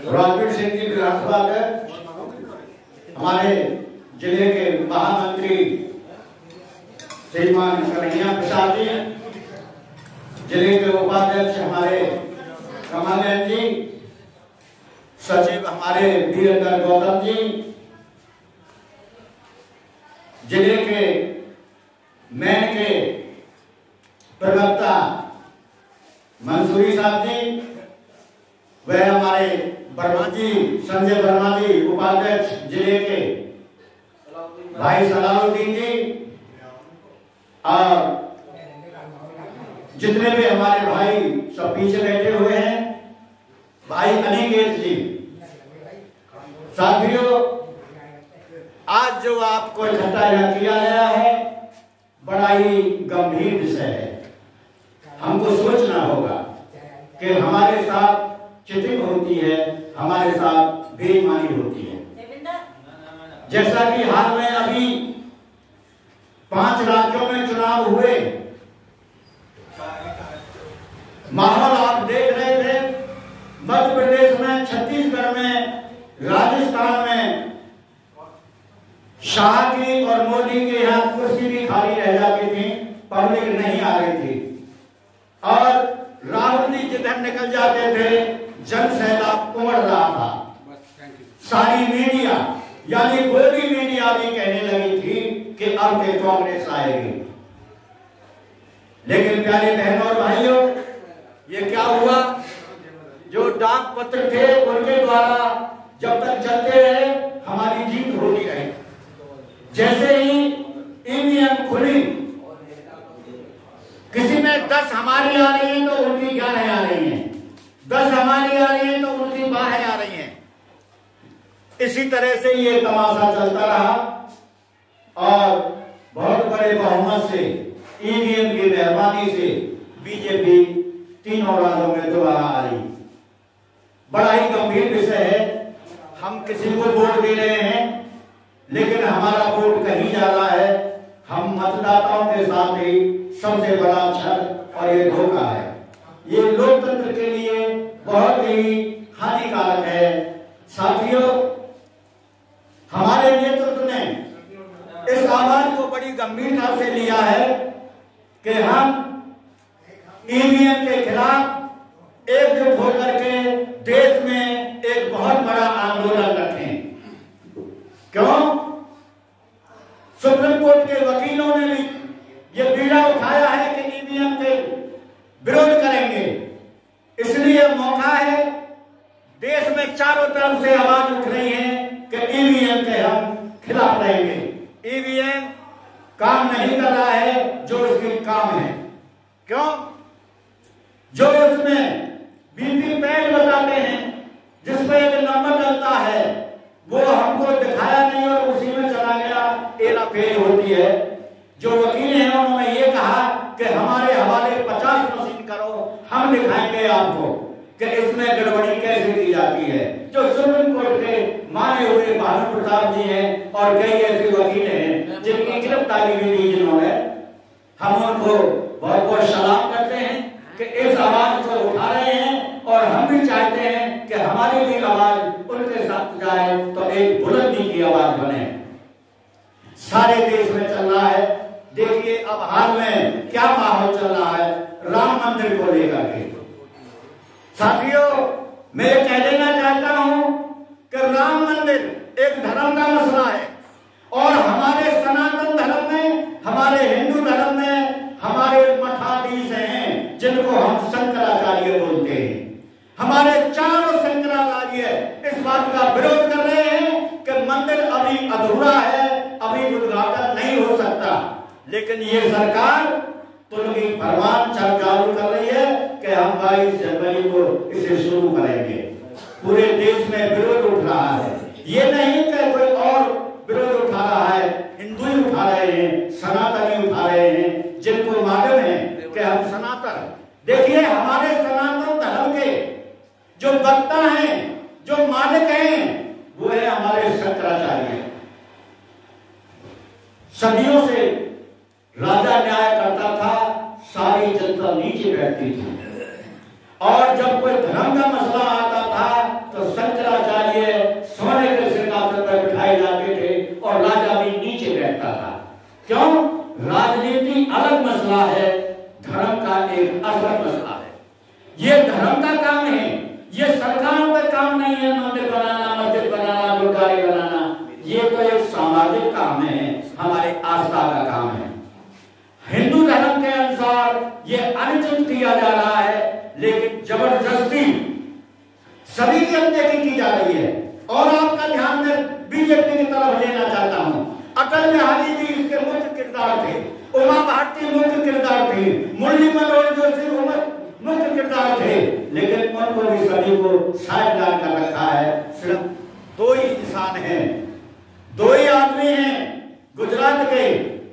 राजवीर सिंह जी विधानसभा के, हमारे जिले के महामंत्री श्रीमान कन्हैया प्रसाद जी, जिले के उपाध्यक्ष हमारे कमल नैन जी, सचिव हमारे वीरेंद्र गौतम जी, जिले के मैन के प्रवक्ता मंसूरी साहब जी, वह हमारे वर्मा जी, संजय वर्मा जी, उपाध्यक्ष जिले के भाई सलाउद्दीन जी, और जितने भी हमारे भाई सब पीछे बैठे हुए हैं, भाई अनिकेत जी। साथियों, आज जो आपको इकट्ठा किया गया है बड़ा ही गंभीर विषय है। हमको सोचना होगा कि हमारे साथ चीटिंग होती है, हमारे साथ बेईमानी होती है। जैसा कि हाल में अभी 5 राज्यों में चुनाव हुए, माहौल आप देख रहे थे। मध्य प्रदेश में, छत्तीसगढ़ में, राजस्थान में शाह की और मोदी के यहाँ कुर्सी भी खाली रह जाती थी, पब्लिक नहीं आ रही थी, और राहुल जी जिधर निकल जाते थे जन सैलाब उमड़ रहा था। सारी मीडिया, यानी कोई भी मीडिया भी कहने लगी थी कि अब के कांग्रेस आएगी। लेकिन प्यारे बहनों और भाइयों, ये क्या हुआ, जो डाक पत्र थे उनके द्वारा जब तक चलते रहे हमारी जीत होती रही। जैसे ही ईवीएम खुली, किसी में 10 हमारी आ रही है तो उनकी 11 आ रही हैं, 10 हमारी आ रही है तो उनकी 12 आ रही हैं। इसी तरह से ये तमाशा चलता रहा और बहुत बड़े बहुमत से ईवीएम की मेहरबानी से बीजेपी 3 राज्यों में दोबारा आ रही। बड़ा ही गंभीर विषय है। हम किसी को वोट दे रहे हैं लेकिन हमारा वोट कहीं जा रहा है। हम मतदाताओं के साथ ही सबसे बड़ा छल और ये धोखा है। ये लोकतंत्र के लिए बहुत ही हानिकारक है। साथियों, हमारे नेतृत्व ने इस आवाज को बड़ी गंभीरता से लिया है कि हम ईवीएम के खिलाफ एकजुट होकर के देश में एक बहुत बड़ा आंदोलन रखें। क्यों? सुप्रीम कोर्ट के वकीलों ने भी यह बीड़ा उठाया है कि ईवीएम के विरोध करेंगे। इसलिए मौका है, देश में चारों तरफ से आवाज उठ रही है कि ईवीएम के हम खिलाफ रहेंगे। ईवीएम काम नहीं कर रहा है जो इसकी काम है। क्यों? जो इसमें वीवीपैट बताते हैं जिसमें एक नंबर डलता है, वो हमको दिखाया नहीं और उसी में चला गया, हेराफेरी होती है। जो वकील हैं उन्होंने ये कहा कि हमारे हवाले 50 मशीन करो, हम दिखाएंगे आपको कि इसमें गड़बड़ी कैसे की जाती है। जो सुप्रीम कोर्ट के माने हुए भानु प्रताप जी हैं और कई ऐसे वकील हैं जिनकी गिरफ्तारी भी दी जिन्होंने, हम उनको बहुत बहुत सलाम करते हैं कि इस आवाज को उठा रहे हैं और हम भी चाहते हैं कि हमारी भी आवाज उनके साथ जाए तो एक बुलंदी की आवाज बने। सारे देश में चल रहा है। देखिए अब हाल में क्या माहौल चल रहा है राम मंदिर को लेकर के। साथियों, मैं ये कह देना चाहता हूं कि राम मंदिर एक धर्म का मसला है और हमारे सनातन धर्म में, हमारे हिंदू धर्म में हमारे मठाधीश हैं जिनको हम शंकराचार्य बोलते हैं। हमारे चारों शंकराचार्य इस बात का विरोध कर रहे हैं कि मंदिर अभी अधूरा है, अभी उद्घाटन नहीं हो सकता। लेकिन ये सरकार तो उनकी फरमान चालू कर रही है कि हम 22 जनवरी को इसे शुरू करेंगे। पूरे देश में विरोध उठ रहा है। ये नहीं कि कोई और विरोध उठा रहा है, हिंदू ही उठा रहे हैं, सनातनी उठा रहे हैं, जिनको मालूम है कि हम सनातन। देखिए हमारे सनातन धर्म के जो वक्ता हैं, जो मालिक हैं, वो है हमारे शंकराचार्य। सदियों से राजा न्याय करता था, सारी जनता नीचे बैठती थी और जब कोई धर्म का मसला आता था तो शंकराचार्य सोने के सिंहासन पर बिठाए जाते थे और राजा भी नीचे बैठता था। क्यों? राजनीति अलग मसला है, धर्म का एक अलग मसला है। ये धर्म का काम है, ये सरकारों का काम नहीं है। मंदिर बनाना, मस्जिद बनाना, गुरुद्वारे बनाना, ये तो एक सामाजिक काम है, हमारे आस्था का काम है। हिंदू धर्म के अनुसार ये अनुचित किया जा रहा है, लेकिन जबरदस्ती सभी की अनदेखी की जा रही है। और आपका ध्यान में बीजेपी की तरफ लेना चाहता हूं। अटल बिहारी जी इसके मुख्य किरदार थे, उमा भारती मुख्य किरदार थी, मुरली मनोहर जोशी मुख्य किरदार थे, लेकिन उनको भी सभी को साइडलाइन कर रखा है। सिर्फ 2 ही इंसान हैं, 2 ही आदमी हैं गुजरात के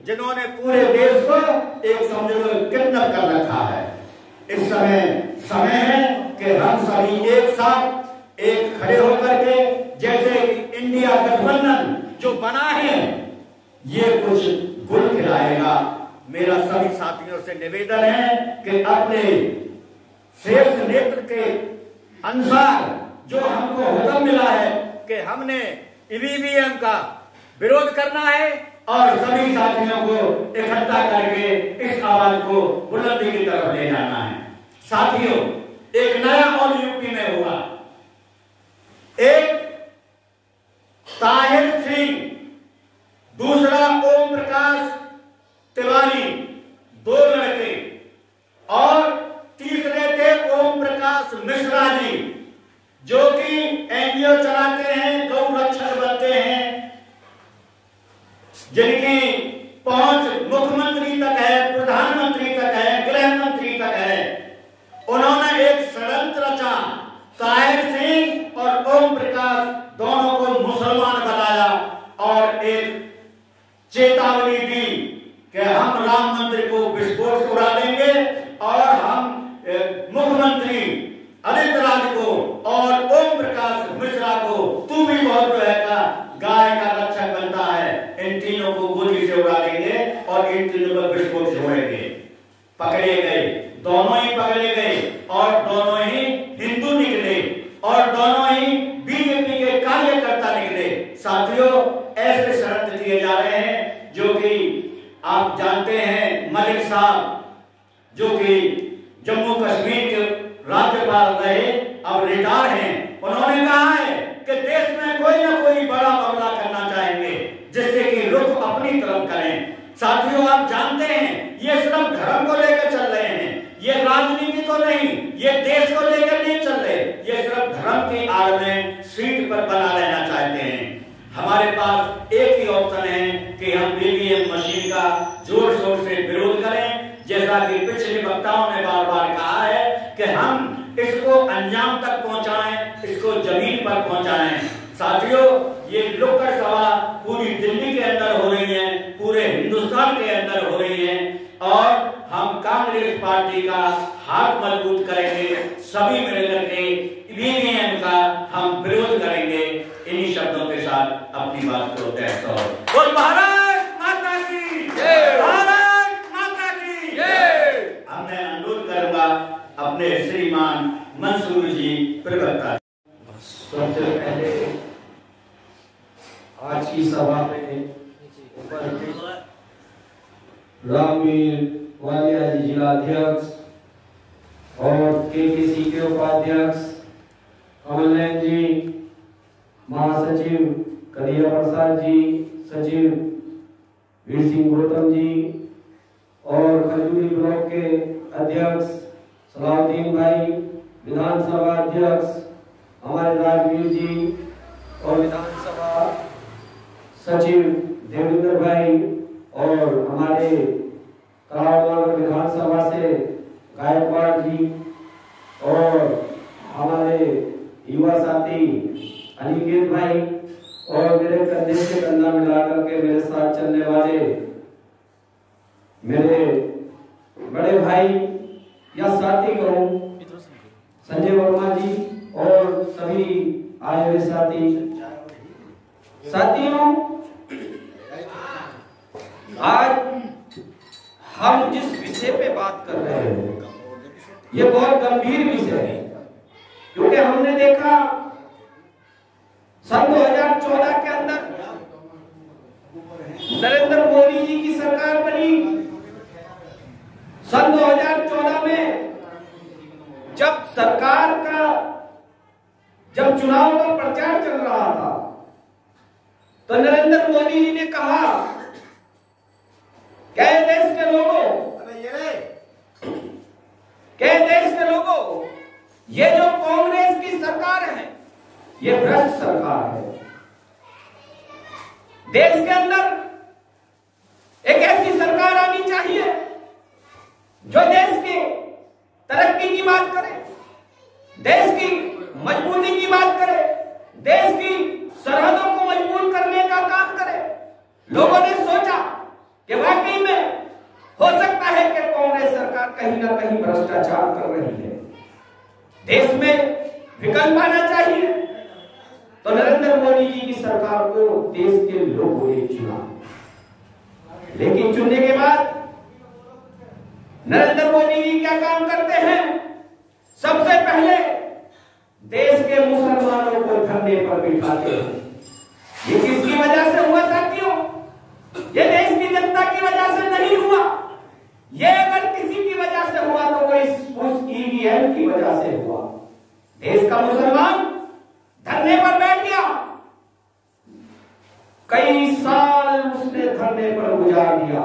जिन्होंने पूरे देश को एक समझो किडनैप कर रखा है। इस समय है कि हम सभी एक साथ एक खड़े होकर के, जैसे इंडिया गठबंधन जो बना है ये कुछ गुल खिलाएगा। मेरा सभी साथियों से निवेदन है कि अपने शीर्ष नेतृत्व के अनुसार जो हमको हुक्म मिला है कि हमने ईवीएम का विरोध करना है और सभी साथियों को इकट्ठा करके इस आवाज को बुलंदी की तरफ ले जाना है। साथियों, एक नया और यूपी में हुआ। एक ताहिर सिंह, दूसरा ओम प्रकाश तिवारी, 2 लड़के और तीसरे थे प्रकाश मिश्रा जी जो कि एनजीओ चलाते हैं, गौ रक्षक बनते हैं, जिनकी पहुंच मुख्यमंत्री तक है, प्रधानमंत्री तक है, गृह मंत्री तक है, उन्होंने एक षड्यंत्र रचा। ताहिर सिंह और ओम प्रकाश दोनों को मुसलमान बनाया और एक चेतावनी दी कि हम राम मंदिर को विस्फोट से उड़ा देंगे और हम मुख्यमंत्री आदित्य राज को और ओम प्रकाश मिश्रा को तू भी बहुत जो है का गाय का रक्षक बनता है, इन तीनों को गोली से उड़ा देंगे और इन तीनों पर विस्फोट छोड़ेंगे। पकड़े गए, दोनों ही पकड़े गए और दोनों ही हिंदू निकले और दोनों ही बीजेपी के कार्यकर्ता निकले। साथियों, ऐसे षड्यंत्र किए जा रहे हैं जो कि आप जानते हैं मलिक साहब जो कि जम्मू कश्मीर के राज्यपाल रहे, अब रिटायर हैं, उन्होंने कहा है कि देश में कोई ना कोई बड़ा मामला करना चाहेंगे जिससे कि रुख अपनी तरफ करें। साथियों, आप जानते हैं ये सिर्फ धर्म को लेकर चल रहे हैं, ये राजनीति को नहीं, ये देश को लेकर नहीं चल रहे, ये सिर्फ धर्म की आड़ में सीट पर बना रहना चाहते हैं। हमारे पास एक ही ऑप्शन है कि हम ईवीएम मशीन का जोर शोर से विरोध करें, जैसा कि पिछले वक्ताओं ने बार बार कहा है कि हम इसको अंजाम तक पहुंचाएं, इसको जमीन पर पहुंचाएं। साथियों, ये नुक्कड़ सभा पूरी दिल्ली के अंदर हो रही है, पूरे हिंदुस्तान के अंदर हो रही है और हम कांग्रेस पार्टी का हाथ मजबूत करेंगे, सभी मिलकर के ईवीएम का हम विरोध करेंगे। इन्हीं शब्दों के साथ अपनी बात को तय करो। भारत माता की जय, भारत माता की जय। अब मैं अनुरोध करूंगा अपने श्रीमान मंसूर जी प्रवक्ता। सबसे पहले आज की सभा में उपस्थित रामवीर वालिया जी जिला अध्यक्ष और केकेसी के उपाध्यक्ष कमलनैन जी, महासचिव कन्हैया प्रसाद जी, सचिव वीर सिंह गौतम जी और खजूरी ब्लॉक के अध्यक्ष सलाउद्दीन भाई, विधानसभा अध्यक्ष हमारे राजवीर जी और विधानसभा सचिव देवेंद्र भाई और हमारे तलावनगर विधानसभा से गायकवाड़ जी और हमारे युवा साथी अनिकेत भाई और मेरे कंधे से कंधा मिलाकर के मेरे साथ चलने वाले मेरे बड़े भाई या साथी कहूं संजय वर्मा जी और सभी आए हुए साथियों, आज हम जिस विषय पे बात कर रहे हैं ये बहुत गंभीर विषय है, क्योंकि हमने देखा सन 2014 के अंदर नरेंद्र मोदी जी की सरकार बनी। सन 2014 में जब चुनाव का प्रचार चल रहा था तो नरेंद्र मोदी जी ने कहा, क्या देश के लोगों, ये जो कांग्रेस की सरकार है ये भ्रष्ट सरकार है। देश के अंदर एक ऐसी सरकार आनी चाहिए जो देश की तरक्की की बात करे, देश की मजबूती की बात करे, देश की सरहदों को मजबूत करने का काम करे। लोगों ने सोचा कि वाकई में हो सकता है कि कांग्रेस सरकार कहीं ना कहीं भ्रष्टाचार कर रही है, देश में विकल्प आना चाहिए। तो नरेंद्र मोदी जी की सरकार को देश के लोगों ने चुना, लेकिन चुनने के बाद नरेंद्र मोदी जी क्या काम करते हैं? सबसे पहले देश के मुसलमानों को धरने पर बिठाते हैं। ये किसकी वजह से हुआ साथियों? ये देश की जनता की वजह से नहीं हुआ। ये अगर किसी की वजह से हुआ तो वो उस ईवीएम की वजह से हुआ। देश का मुसलमान धरने पर बैठ गया, कई साल उसने धरने पर गुजार दिया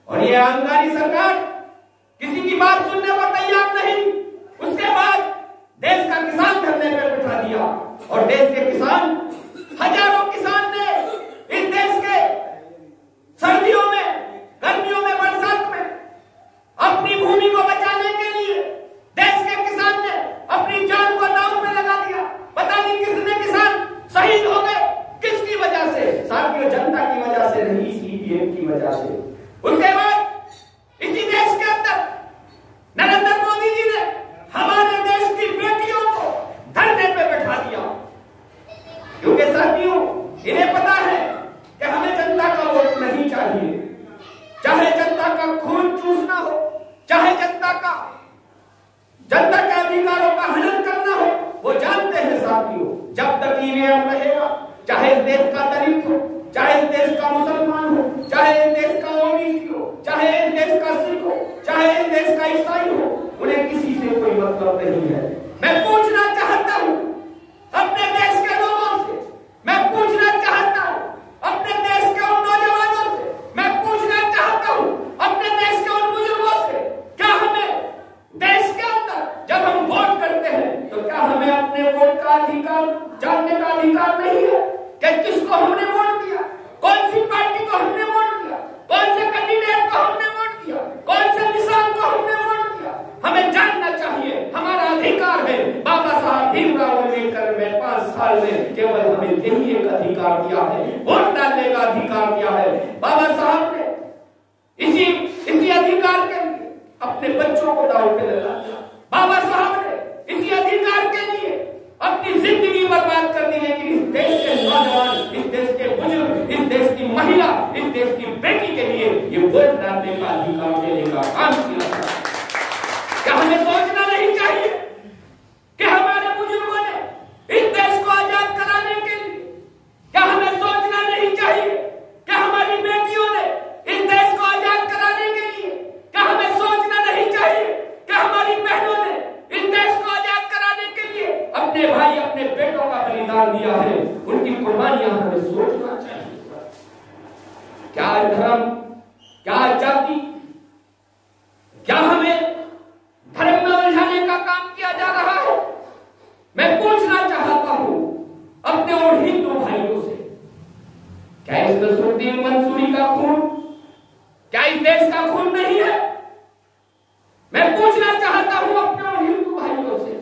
और ये अहंकारी सरकार किसी की बात सुनने को तैयार नहीं। उसके बाद उन्हें किसी से कोई मतलब नहीं है। मैं पूछना चाहता हूं अपने देश के लोगों से, मैं पूछना चाहता हूं अपने देश के उन नौजवानों से, मैं पूछना चाहता हूं अपने देश के उन बुजुर्गों से, क्या हमें देश के अंदर जब हम वोट करते हैं तो क्या हमें अपने वोट का अधिकार जानने का अधिकार नहीं है कि किसको हमने वोट दिया, कौन सी पार्टी को हमने वोट दिया, कौन से कैंडिडेट को हमने वोट दिया, कौन से निशान को हमने वोट दिया? हमें जानना चाहिए, हमारा अधिकार है। बाबा साहब भीमराव अम्बेडकर ने 5 साल में केवल हमें यही एक अधिकार दिया है, वोट डालने का अधिकार दिया है। बाबा साहब ने इसी अधिकार के लिए अपने बच्चों को दांव पे लगा दिया। बाबा साहब ने इसी अधिकार के लिए अपनी जिंदगी बर्बाद कर दी, लेकिन इस देश के नौजवान, इस देश के बुजुर्ग, इस देश की महिला, इस देश की बेटी के लिए ये वोट डालने का अधिकार देने का काम किया। क्या हमें सोचना नहीं चाहिए कि हमारे बुजुर्गों ने इस देश को आजाद कराने के लिए, क्या हमें सोचना नहीं चाहिए कि हमारी बेटियों ने इस देश को आजाद कराने के लिए, क्या हमें सोचना नहीं चाहिए कि हमारी बहनों ने इस देश को आजाद कराने के लिए अपने भाई, अपने बेटों का बलिदान दिया है, उनकी कुर्बानियां हमें सोचना चाहिए। क्या धर्म, क्या जाति, क्या हमें धर्म में उलझाने का काम किया जा रहा है? मैं पूछना चाहता हूं अपने और हिंदू भाइयों से, क्या इस नसरुद्दीन मंसूरी का खून, क्या इस देश का खून नहीं है? मैं पूछना चाहता हूं अपने और हिंदू भाइयों से,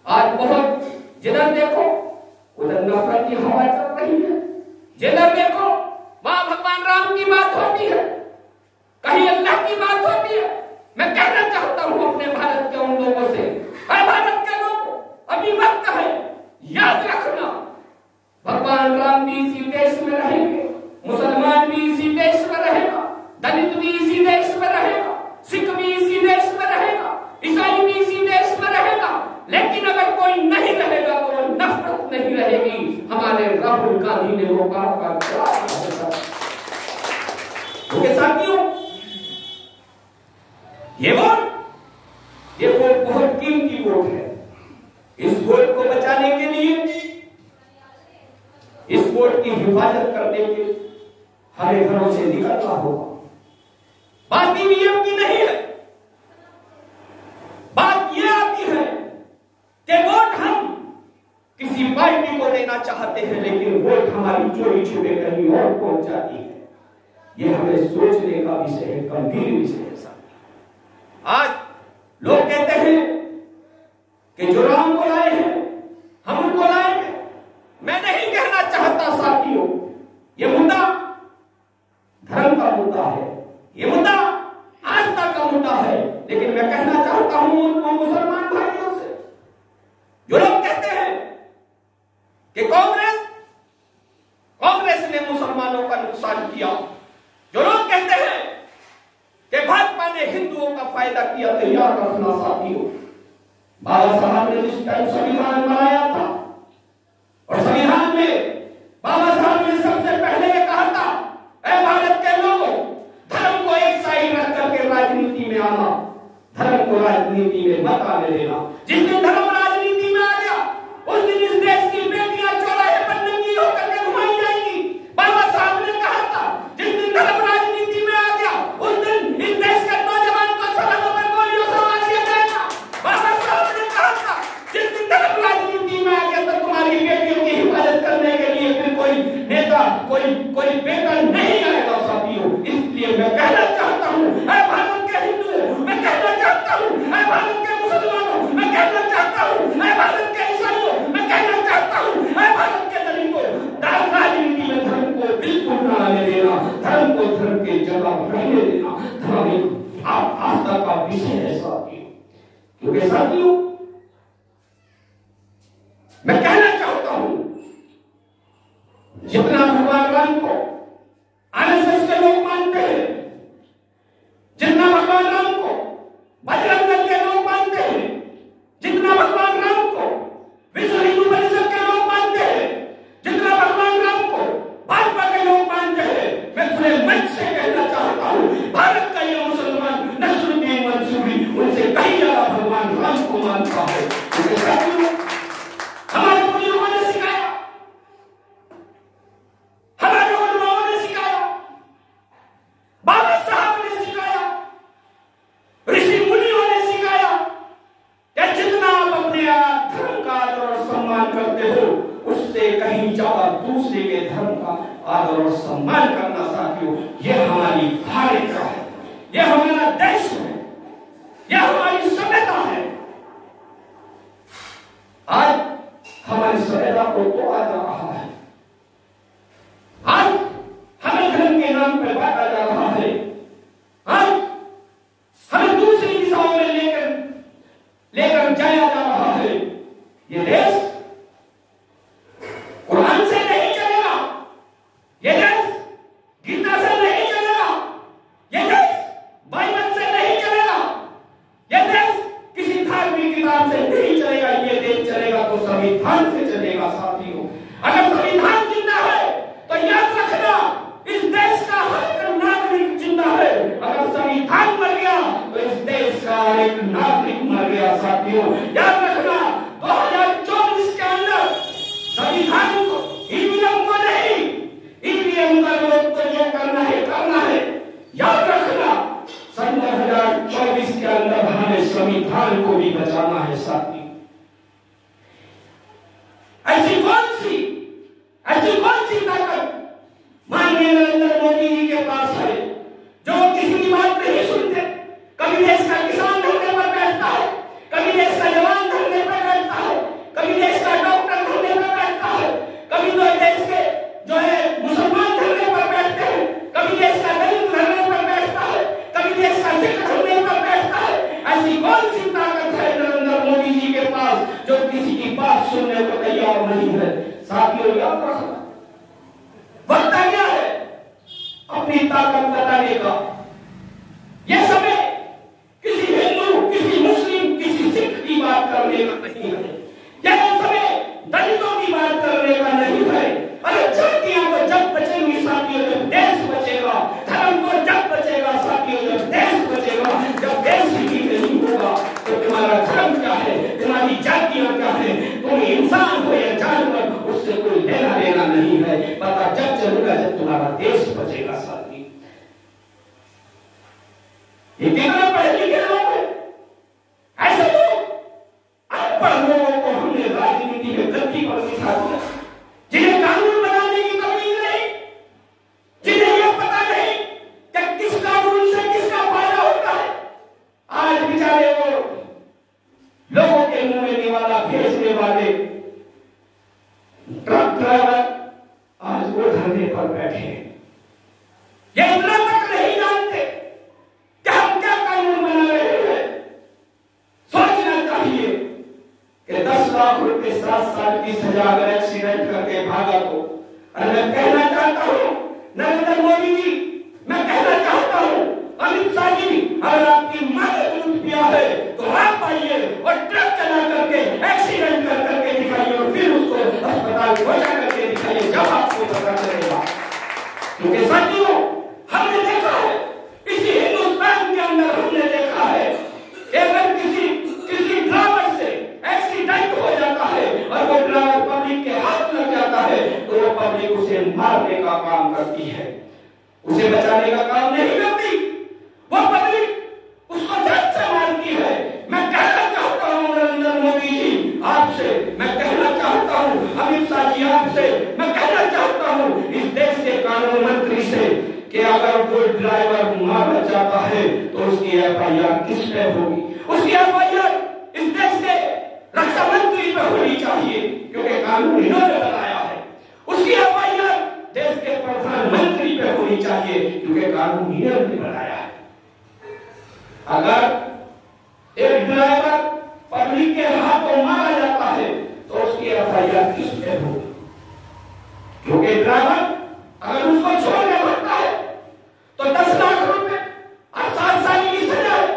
आज बहुत जिधर देखो उधर नफरत की हवा चल रही है, जिधर देखो वहां भगवान राम की बात होती है, कहीं अल्लाह की बात होती है। मैं कहना चाहता हूं अपने भारत के उन लोगों से, भारत के लोगों, अभी वक्त है, याद रखना, भगवान राम भी इसी देश में रहेंगे, मुसलमान भी इसी देश में रहेगा, दलित भी इसी देश में रहेगा, सिख भी इसी देश में रहेगा, ईसाई भी इसी देश में रहेगा, लेकिन अगर कोई नहीं रहेगा तो वो नफरत नहीं रहेगी। हमारे राहुल गांधी ने वो बात साथियों, ये वोट बहुत कीमती वोट है। इस वोट को बचाने के लिए, इस वोट की हिफाजत करने के लिए हमें घरों से निकलना होगा। बात ईवीएम की नहीं है, बात यह आती है कि वोट हम किसी पार्टी को देना चाहते हैं, लेकिन वोट हमारी चोरी छुपे कहीं और पहुंच जाती है। यह हमें सोचने का विषय है, गंभीर विषय है। आज लोग कहते हैं कि जो राम को लाए हैं हम उनको लाएंगे। मैं नहीं कहना चाहता साथियों, यह मुद्दा धर्म का मुद्दा है, यह मुद्दा आस्था का मुद्दा है, लेकिन मैं कहना चाहता हूं उन मुसलमान भाइयों से जो लोग कहते हैं कि कांग्रेस ने मुसलमानों का नुकसान किया, जो लोग कहते हैं कि भाजपा ने हिंदुओं का फायदा किया, तो याद रखना साथियों, बाबा साहब ने जिस टाइम संविधान बनाया था और संविधान में बाबा साहब ने सबसे पहले ये कहा था, ऐ भारत के लोगों, धर्म को एक साइड रख करके राजनीति में आना, धर्म को राजनीति में मत आने देना। जिस दिन धर्म राजनीति में आ गया उस दिन इस देश की बेटियां चौराहे पर नंगी होकर के घुमाई जाएंगी। बाबा साहब ने कहा था, जिस दिन धर्म राजनीति में आ गया उस दिन इस देश के नौजवान को सड़कों पर गोलियों से मार दिया जाएगा। बाबा साहब ने कहा था, जिस दिन धर्म राजनीति में आ गया तो तुम्हारी बेटियों की हिफाजत करने के लिए फिर कोई नेता, कोई बेटा नहीं आएगा साथियों। इसलिए मैं कहना चाहता हूं, ऐ भारत के हिंदुओं, मैं कहना चाहता हूं, ऐ भारत के मुसलमानों, मैं कहना चाहता हूं, ऐ भारत के ईसाइयों, मैं कहना चाहता हूं, ऐ भारत के दलितों, राजनीति में धर्म को बिल्कुल न आने देना, धर्म को धर्म के जगह रहने देना, धर्म एक आस्था का विषय है साथियों। क्योंकि साथियों मैं कहना चाहता हूं, जितना भगवान राम को आरएसएस के लोग मानते हैं, जितना भगवान राम को बजरंग दल के लोग मानते हैं, जितना भगवान राम को विश्व हिंदू परिषद के लोग मानते हैं, जितना भगवान राम को भाजपा के लोग मानते हैं, मैं खुले मंच से कहना चाहता हूं, भारत का ये मुसलमान नसरुद्दीन मंसूरी उनसे कहीं आत्मसम्मान का है। हमारे बुजुर्गों ने सिखाया, हमारे उलमाओं ने सिखाया, बाबा साहब ने सिखाया, ऋषि मुनियों ने सिखाया कि जितना आप अपने धर्म का आदर और सम्मान करते हो उससे कहीं ज्यादा दूसरे के धर्म का आदर और सम्मान करना साथियों, यह हमारी धार्मिकता है, यह हमारा देश है, यह हमारी सभ्यता है। आज हमारी सभ्यता को तोड़ा जा रहा है, आज हमें धर्म के नाम पर बांटा जा रहा है, आज हमें दूसरी दिशाओं में लेकर जाया जा रहा है। ये देश कुरान से नहीं चलेगा, ये देश गीता से नहीं चलेगा, ये देश बाइबल से नहीं चलेगा, ये देश किसी धार्मिक किताब से नहीं चलेगा। ये देश चलेगा तो संविधान से चलेगा साथियों। अगर संविधान जिंदा है तो याद रखना इस देश का हर एक नागरिक जिंदा है, अगर संविधान मर गया तो इस देश का एक नागरिक मर गया साथियों। याद रखना 2024 के अंदर संविधान को, ईवीएम को नहीं, ईवीएम का लोग को जो करना है। याद रखना सन 2024 के अंदर हमें संविधान को भी बचाना है साथी। ऐसी कौन सी ताकत माननीय नरेंद्र मोदी जी के पास है जो किसी की बात नहीं सुनते? कभी देश का किसान धरने पर बैठता है, कभी देश का जवान धरने पर बैठता है, कभी देश का डॉक्टर धरने पर बैठता है, कभी तो देश के जो है मुसलमान धरने पर बैठते हैं, कभी देश का दलित धरने पर बैठता है, कभी देश का सिख धरने पर बैठता है। ऐसी कौन सी ताकत है नरेंद्र मोदी जी के पास जो किसी की बात सुनने को तैयार नहीं है? साथियों याद रखना, वक्त आ गया है अपनी ताकत बताने का। यह समय किसी हिंदू, किसी मुस्लिम, किसी सिख की बात करने का नहीं है, यह समय दलितों की बात करने का नहीं है। अरे जातियां तो जब बचेंगी साथियों जब देश बचेगा, धर्म तो जब बचेगा साथियों जब देश बचेगा। जब देश ही नहीं होगा तो तुम्हारा धर्म क्या है, तुम्हारी जातियां क्या है, तुम इंसान हो या जानवर, उससे कोई लेना देना नहीं है। पता जब चलेगा जब तुम्हारा देश बचेगा साथी। ये कितना पढ़े लिखे लोग हैं, ऐसे लोग अनपढ़ लोगों को हमने राजनीति में गलती पर सिखा दिया, जिन्हें कानून बनाने की तमीज नहीं, जिन्हें यह पता नहीं कि किस कानून से किसका फायदा होता है। आज बेचारे वो लोगों के मुंह में निवाला भेजने वाले ट्रक ड्राइवर आज वो धरने पर बैठे हैं। ये इतना तक नहीं जानते कि हम क्या कानून बना रहे हैं। सोचना चाहिए कि 10 लाख रुपए 7 साल की सजा अगर एक्सीडेंट करके भागा तो। और मैं कहना चाहता हूं नरेंद्र मोदी जी, मैं कहना चाहता हूं अमित शाह जी, अगर आपकी मां ने दूध पिया है तो आप आइए और ट्रक चला करके एक्सीडेंट करके दिखाइए और फिर उसको अस्पताल पहुंचा करके दिखाइए, जब आपको पता चलेगा। क्योंकि साथियों हमने देखा है इसी हिंदुस्तान के अंदर, हमने देखा है अगर किसी ड्राइवर से एक्सीडेंट हो जाता है और वो ड्राइवर पब्लिक के हाथ लग जाता है तो वो पब्लिक उसे मारने का काम करती है, उसे बचाने का काम नहीं करती। वो पब्लिक उसको जान से मारती है। मैं कहना चाहता हूं नरेंद्र मोदी जी आपसे, मैं कहना चाहता हूं अमित शाह जी आपसे, मैं कहना चाहता हूं इस देश के कानून मंत्री से कि अगर कोई ड्राइवर मारा जाता है तो उसकी एफआईआर किस पे होगी? उसकी एफआईआर इस देश के रक्षा मंत्री पे होनी चाहिए क्योंकि कानून इन्होंने बनाया है। उसकी एफआईआर देश के प्रधानमंत्री पे होनी चाहिए क्योंकि कानून इन्होंने बनाया है। अगर एक ड्राइवर पब्लिक के हाथों मारा जाता है तो उसकी एफआईआर किस पे होगी? क्योंकि ड्राइवर अगर उसको छोड़ने लगता है तो 10 लाख रुपए और 7 साल की सजा है,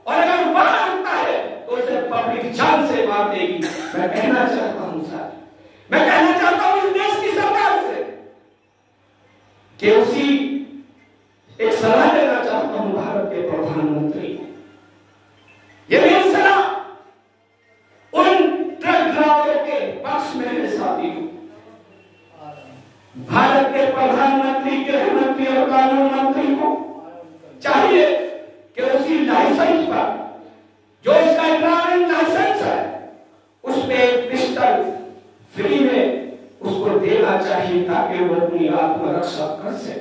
और अगर बाहर उठता है तो उसे पब्लिक जान से मार देगी। मैं कहना चाहता हूं सर, मैं कहना चाहता हूं इस देश की सरकार से कि उसी एक सलाह देना चाहता हूं भारत के प्रधानमंत्री। ये मेरी सलाह ताकि वो अपनी आत्मरक्षा कर सके।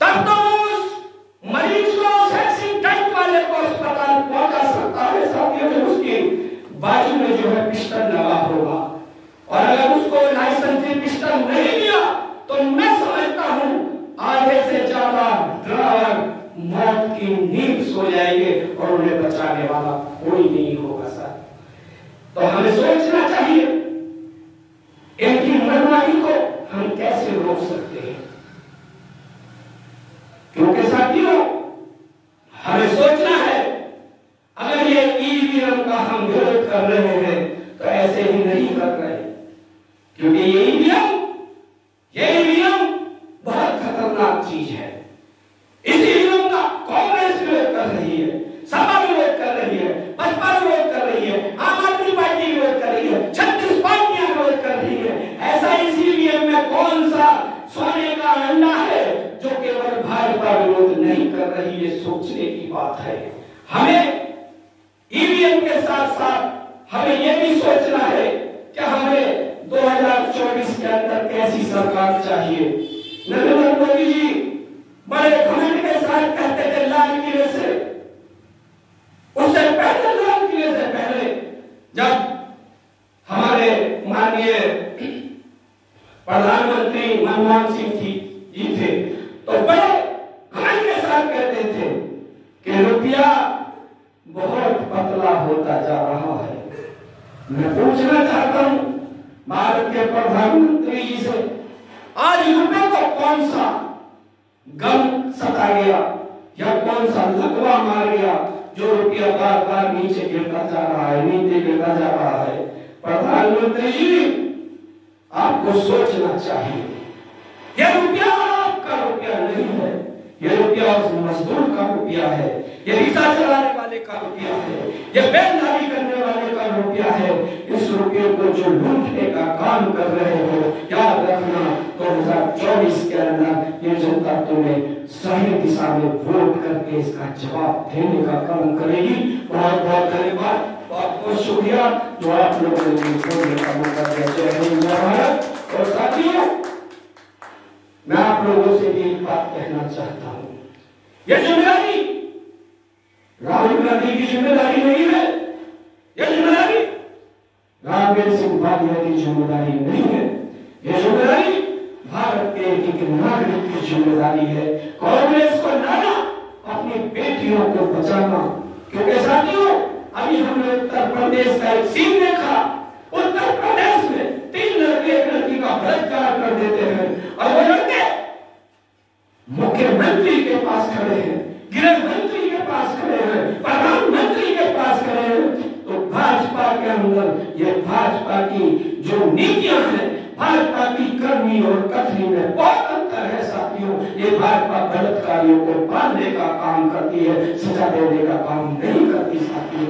तब तो उस मरीज को सेक्सी टाइप वाले को अस्पताल पहुंचा सकता है साथियों, जब उसकी बाजू में जो है पिस्टल लगा होगा। और अगर उसको लाइसेंस से पिस्टल नहीं दिया तो मैं समझता हूं आधे से ज्यादा ड्राइवर मौत की नींद सो जाएंगे और उन्हें बचाने वाला कोई नहीं होगा सर। तो हमें सोचना चाहिए इनकी मनमानी को हम कैसे रोक सकते हैं, क्योंकि साथियों हमें सोचना है अगर ये ईवीएम का हम विरोध कर रहे हैं तो ऐसे ही नहीं कर रहे, क्योंकि ये ईवीएम बहुत खतरनाक चीज है। इस ईवीएम का कांग्रेस विरोध कर रही है, सपा विरोध कर रही है, बसपा विरोध कर रही है, आम आदमी पार्टी विरोध कर रही है, 36 पार्टियां विरोध कर रही है। ऐसा इस ईवीएम में कौन सा सोने का अंडा है जो केवल भाजपा विरोध नहीं कर रही है? सोचने की बात है। हमें ईवीएम के साथ साथ हमें यह भी सोचना है कि हमें 2024 के अंदर कैसी सरकार चाहिए। नरेंद्र मोदी जी बड़े घमंड के साथ कहते थे लाल किले से, उससे पहले लाल किले से पहले जब हमारे माननीय प्रधानमंत्री मनमोहन सिंह जी थे तो बड़े घमंड के साथ कहते थे कि रुपया बहुत पतला होता जा रहा है। मैं पूछना चाहता हूं भारत के प्रधानमंत्री जी से, आज रुपये को कौन सा गम सता गया या कौन सा लकवा मार गया जो रुपया बार बार नीचे गिरता जा रहा है, नीचे गिरता जा रहा है? प्रधानमंत्री जी आपको सोचना चाहिए, यह रुपया आपका रुपया नहीं है, यह रुपया उस मजदूर का रुपया है, यह रिक्शा चलाने वाले का रुपया है, यह बेलदारी करने वाले का रुपया है। इस रुपये को जो लूटने का काम कर रहे हो, याद रखना 2024 के अंदर ये जनता तुम्हें सही दिशा में वोट करके इसका जवाब देने का काम करेगी। बहुत बहुत धन्यवाद, बहुत बहुत शुक्रिया जो आप लोगों ने बोलने का मौका दिया। जय हिंद, जय भारत। और साथियों मैं आप लोगों से भी एक बात कहना चाहता हूं, यह जिम्मेदारी राहुल गांधी की जिम्मेदारी नहीं है, यह जिम्मेदारी रामवीर सिंह भाटिया की जिम्मेदारी नहीं है, यह जिम्मेदारी भारत के एक नागरिक की जिम्मेदारी है। कांग्रेस को लाना, अपनी बेटियों को बचाना, क्योंकि साथियों अभी हमने उत्तर प्रदेश का एक सीन देखा। उत्तर प्रदेश में 3 लड़के एक लड़की का बलात्कार कर देते हैं और वो लड़के मुख्यमंत्री के पास खड़े हैं, गृह मंत्री के पास खड़े हैं, प्रधानमंत्री के पास खड़े हैं। तो भाजपा के अंदर ये भाजपा की जो नीतियां हैं, भाजपा की करनी और कथनी में बहुत अंतर है साथियों। ये भाजपा बलात्कारियों को पालने का काम करती है, सजा देने का काम नहीं करती साथियों।